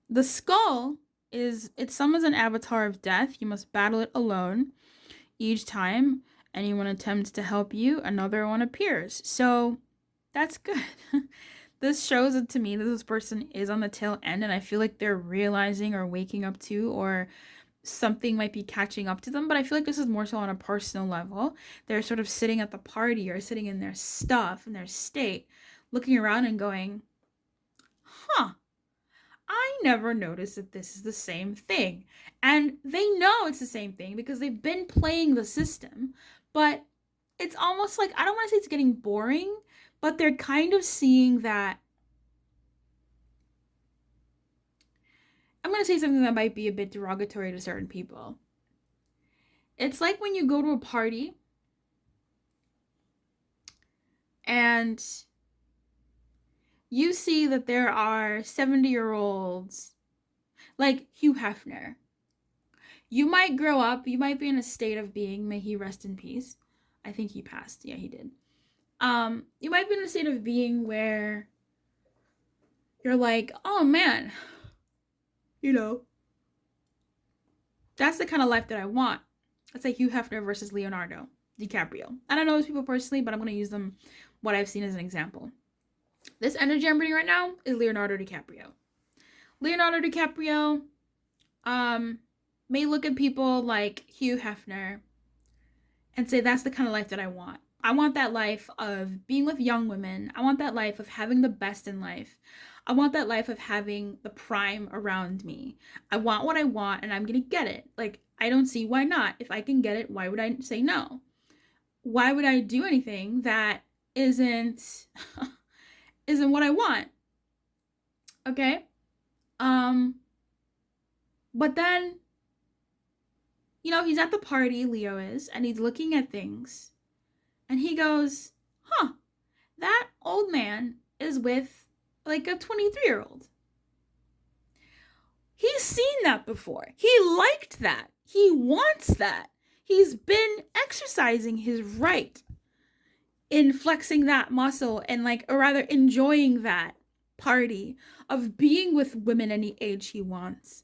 The skull it summons an avatar of death. You must battle it alone. Each time anyone attempts to help you, another one appears. So that's good. This shows it to me that this person is on the tail end, and I feel like they're realizing or waking up to, or something might be catching up to them. But I feel like this is more so on a personal level. They're sort of sitting at the party or sitting in their stuff, in their state, looking around and going, I never noticed that this is the same thing. And they know it's the same thing because they've been playing the system. But it's almost like, I don't want to say it's getting boring, but they're kind of seeing that. I'm going to say something that might be a bit derogatory to certain people. It's like when you go to a party and you see that there are 70-year-olds like Hugh Hefner. You might grow up, you might be in a state of being, may he rest in peace. I think he passed. Yeah, he did. You might be in a state of being where you're like, oh man, that's the kind of life that I want. It's like Hugh Hefner versus Leonardo DiCaprio. I don't know those people personally, but I'm going to use them, what I've seen as an example. This energy I'm reading right now is Leonardo DiCaprio. Leonardo DiCaprio may look at people like Hugh Hefner and say, that's the kind of life that I want. I want that life of being with young women. I want that life of having the best in life. I want that life of having the prime around me. I want what I want, and I'm going to get it. Like, I don't see why not. If I can get it, why would I say no? Why would I do anything that isn't what I want? Okay? But then, he's at the party, Leo is, and he's looking at things, and he goes, that old man is with, like, a 23-year-old. He's seen that before. He liked that. He wants that. He's been exercising his right in flexing that muscle and, or rather enjoying that party of being with women any age he wants.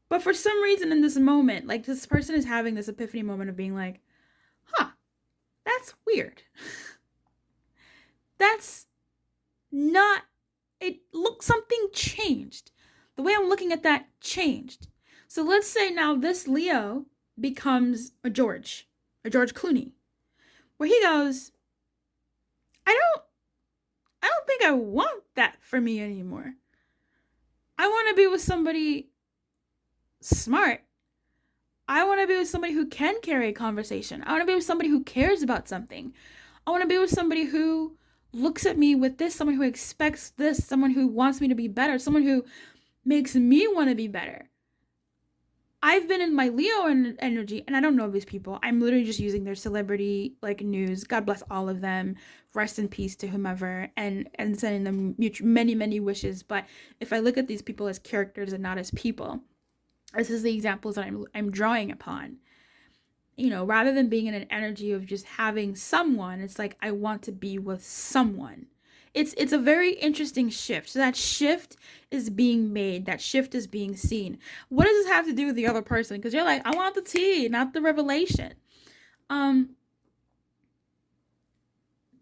But for some reason in this moment, this person is having this epiphany moment of being like, that's weird. That's not, something changed. The way I'm looking at that changed. So let's say now this Leo becomes a George Clooney, where he goes, I don't think I want that for me anymore. I want to be with somebody smart. I want to be with somebody who can carry a conversation. I want to be with somebody who cares about something. I want to be with somebody who looks at me with this, someone who expects this, someone who wants me to be better, someone who makes me want to be better. I've been in my Leo energy, and I don't know these people. I'm literally just using their celebrity news. God bless all of them. Rest in peace to whomever, and sending them many, many wishes. But if I look at these people as characters and not as people, this is the examples that I'm drawing upon. Rather than being in an energy of just having someone, it's like I want to be with someone. It's a very interesting shift. So that shift is being made. That shift is being seen. What does this have to do with the other person? Because you're like, I want the tea, not the revelation.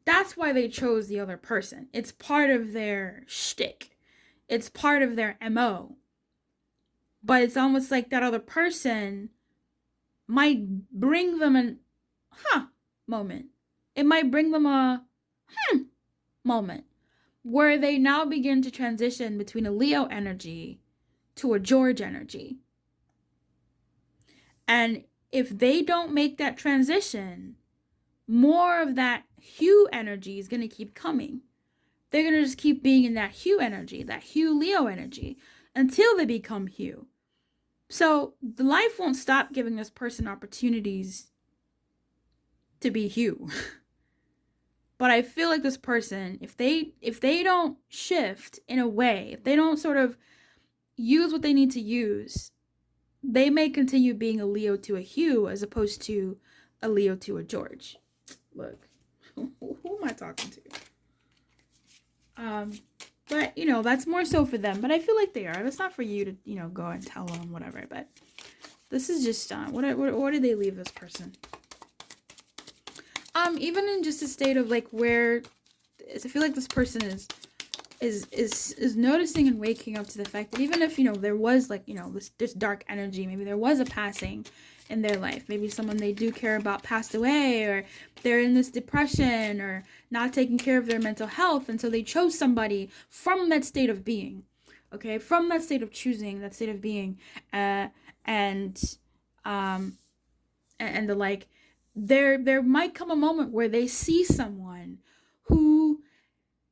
that's why they chose the other person. It's part of their shtick. It's part of their MO. But it's almost like that other person might bring them an moment. It might bring them a moment where they now begin to transition between a Leo energy to a George energy. And if they don't make that transition, more of that Hugh energy is going to keep coming. They're going to just keep being in that Hugh energy, that Hugh Leo energy, until they become Hugh. So the life won't stop giving this person opportunities to be Hugh. But I feel like this person, if they don't shift in a way, if they don't sort of use what they need to use, they may continue being a Leo to a Hugh as opposed to a Leo to a George. Look, who am I talking to? But that's more so for them. But I feel like they are. That's not for you to go and tell them whatever. But this is just what did they leave this person? Even in just a state of like where I feel like this person is noticing and waking up to the fact that even if there was like this dark energy, maybe there was a passing in their life, maybe someone they do care about passed away, or they're in this depression or not taking care of their mental health, and so they chose somebody from that state of being, okay, from that state of choosing, that state of being, and the like. There might come a moment where they see someone who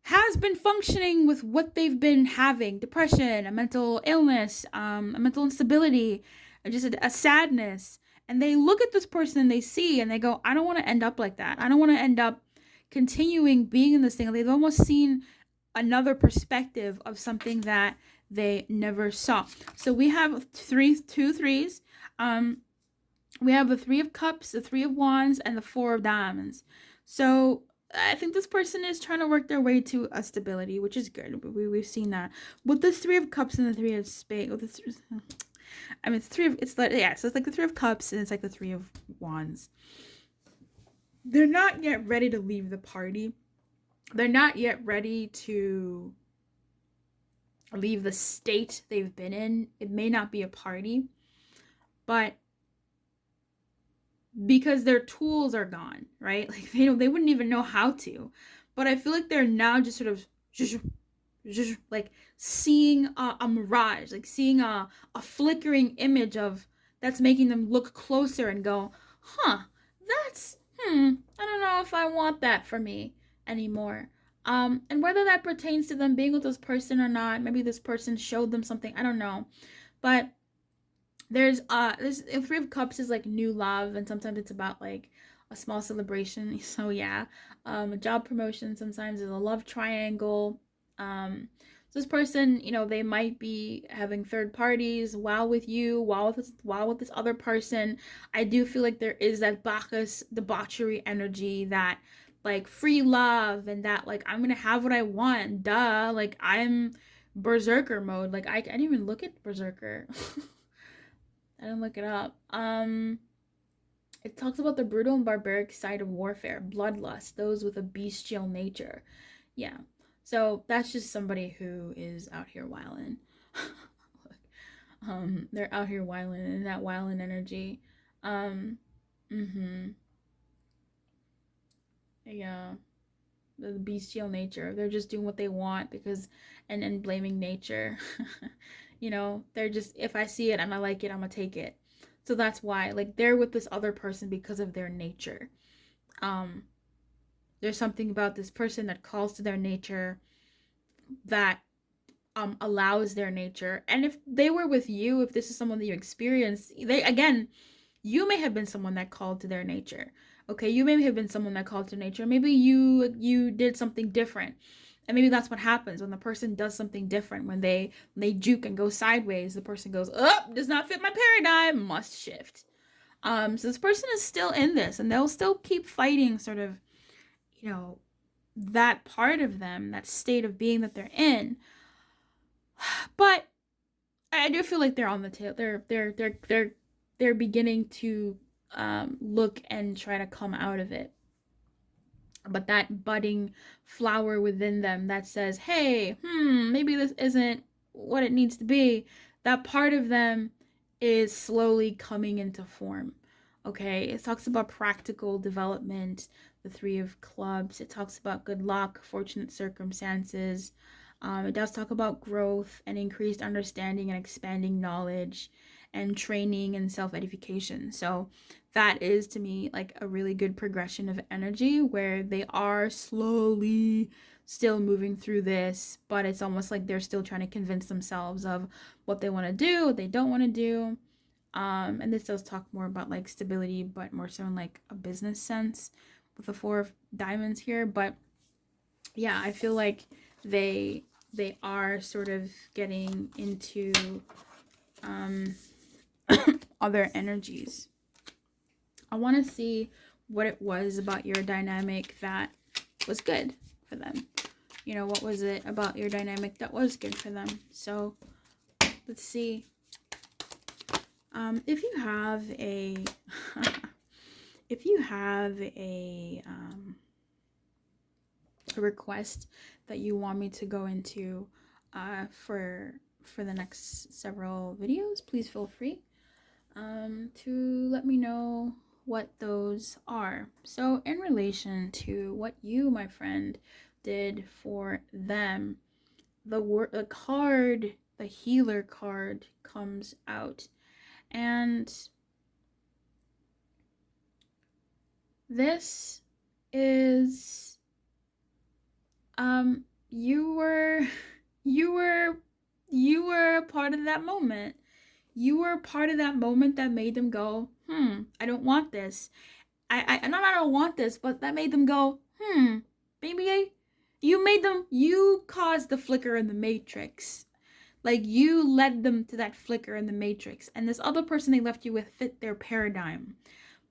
has been functioning with what they've been having, depression, a mental illness, a mental instability, just a sadness, and they look at this person and they see and they go, I don't want to end up like that. I don't want to end up continuing being in this thing. They've almost seen another perspective of something that they never saw. So we have two threes. We have the Three of Cups, the Three of Wands, and the Four of Diamonds. So I think this person is trying to work their way to a stability, which is good. We've seen that. With the Three of Cups and the Three of Spades, so it's like the Three of Cups and it's like the Three of Wands. They're not yet ready to leave the party. They're not yet ready to leave the state they've been in. It may not be a party, but because their tools are gone, right? Like they wouldn't even know how to. But I feel like they're now just sort of like seeing a mirage, like seeing a flickering image of that's making them look closer and go, that's I don't know if I want that for me anymore. And whether that pertains to them being with this person or not, maybe this person showed them something, I don't know. But there's Three of Cups is like new love, and sometimes it's about like a small celebration. So yeah, a job promotion sometimes is a love triangle. So this person, they might be having third parties while with you, while with this other person. I do feel like there is that Bacchus debauchery energy, that like free love, and that like I'm gonna have what I want. Duh, like I'm berserker mode. Like I didn't even look at berserker. I didn't look it up. It talks about the brutal and barbaric side of warfare, bloodlust, those with a bestial nature. Yeah. So that's just somebody who is out here wilding. They're out here wilding in that wilding energy. Yeah. The bestial nature. They're just doing what they want because and blaming nature. They're just, if I see it and I like it, I'm gonna take it. So that's why, like, they're with this other person because of their nature. There's something about this person that calls to their nature, that allows their nature. And if they were with you, if this is someone that you experience, you may have been someone that called to their nature. Okay, you may have been someone that called to nature. Maybe you did something different. And maybe that's what happens when the person does something different. When they juke and go sideways, the person goes, does not fit my paradigm, must shift. So this person is still in this, and they'll still keep fighting sort of, that part of them, that state of being that they're in. But I do feel like they're on the tail. They're beginning to look and try to come out of it. but that budding flower within them that says, hey, maybe this isn't what it needs to be, that part of them is slowly coming into form. Okay, it talks about practical development, the Three of Clubs. It talks about good luck, fortunate circumstances. It does talk about growth and increased understanding and expanding knowledge and training and self edification. So, that is to me like a really good progression of energy where they are slowly still moving through this, but it's almost like they're still trying to convince themselves of what they want to do, what they don't want to do. And this does talk more about like stability, but more so in like a business sense with the Four of Diamonds here. But yeah, I feel like they are sort of getting into other energies. I want to see what it was about your dynamic that was good for them. You know, what was it about your dynamic that was good for them? So let's see. If you have a if you have a request that you want me to go into for the next several videos, please feel free to let me know what those are. So in relation to what you, my friend, did for them, the card, the healer card comes out, and this is you were a part of that moment. You were a part of that moment that made them go, I don't want this. I don't want this, but that made them go, maybe you caused the flicker in the matrix. Like, you led them to that flicker in the matrix, and this other person they left you with fit their paradigm.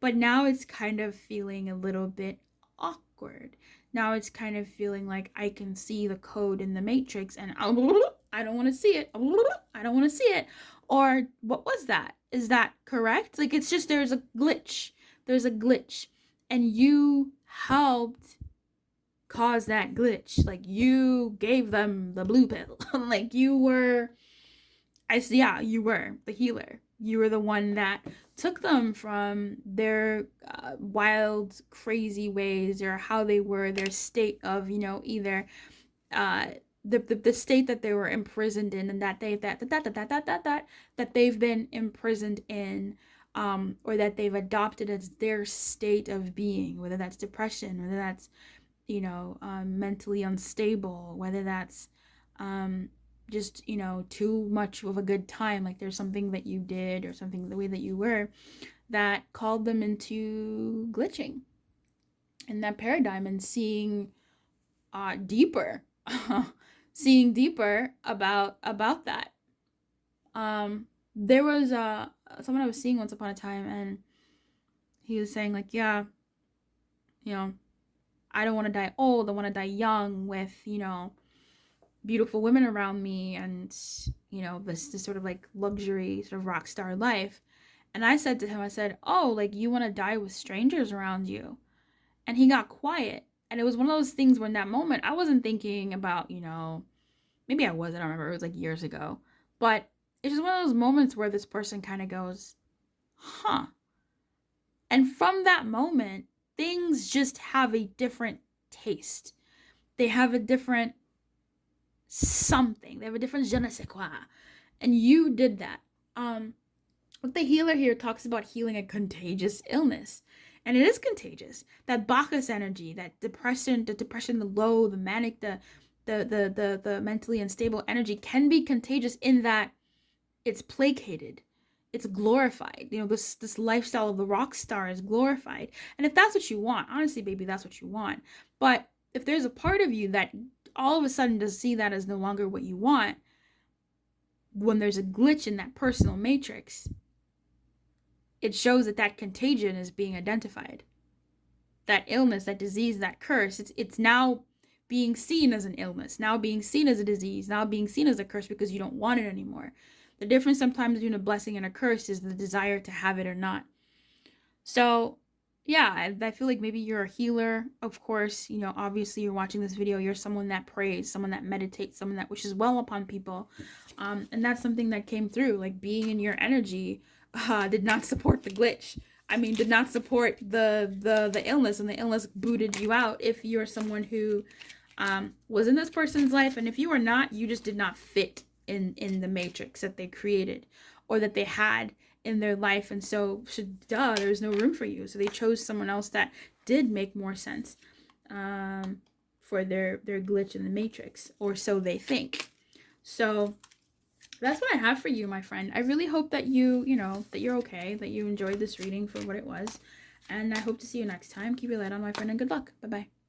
But now it's kind of feeling a little bit awkward. Now it's kind of feeling like I can see the code in the matrix and I don't want to see it. I don't want to see it. Or what was that? Is that correct? Like, it's just there's a glitch. There's a glitch. And you helped cause that glitch. Like, you gave them the blue pill. Like, you were you were the healer. You were the one that took them from their wild, crazy ways, or how they were, their state of, either the state that they were imprisoned in, and that that they've been imprisoned in, or that they've adopted as their state of being, whether that's depression, whether that's mentally unstable, whether that's just too much of a good time, like there's something that you did or something the way that you were that called them into glitching in that paradigm and seeing deeper seeing deeper about that. There was someone I was seeing once upon a time, and he was saying, like, yeah, I don't want to die old, I want to die young with beautiful women around me, and this sort of like luxury sort of rock star life. And I said to him, I said, oh, like, you want to die with strangers around you? And he got quiet. And it was one of those things where in that moment I wasn't thinking about, maybe I was, I don't remember, it was like years ago, but it's just one of those moments where this person kind of goes, huh. And from that moment, things just have a different taste. They have a different something. They have a different je ne sais quoi. And you did that. The healer here talks about healing a contagious illness. And it is contagious. That Bacchus energy, that depression, the low, the manic, the mentally unstable energy can be contagious in that it's placated. It's glorified. This lifestyle of the rock star is glorified. And if that's what you want, honestly, baby, that's what you want. But if there's a part of you that all of a sudden does see that as no longer what you want, when there's a glitch in that personal matrix, it shows that contagion is being identified. That illness, that disease, that curse, it's now being seen as an illness, now being seen as a disease, now being seen as a curse because you don't want it anymore. The difference sometimes between a blessing and a curse is the desire to have it or not. So Yeah, I feel like maybe you're a healer. Of course, you know, obviously you're watching this video. You're someone that prays, someone that meditates, someone that wishes well upon people. And that's something that came through. Like being in your energy did not support the glitch. I mean, did not support the illness, and the illness booted you out if you're someone who was in this person's life. And if you are not, you just did not fit in the matrix that they created or that they had in their life. And so there's no room for you. So they chose someone else that did make more sense for their glitch in the matrix, or so they think. So that's what I have for you, my friend. I really hope that that you're okay, that you enjoyed this reading for what it was, and I hope to see you next time. Keep your light on, my friend, and good luck. Bye bye.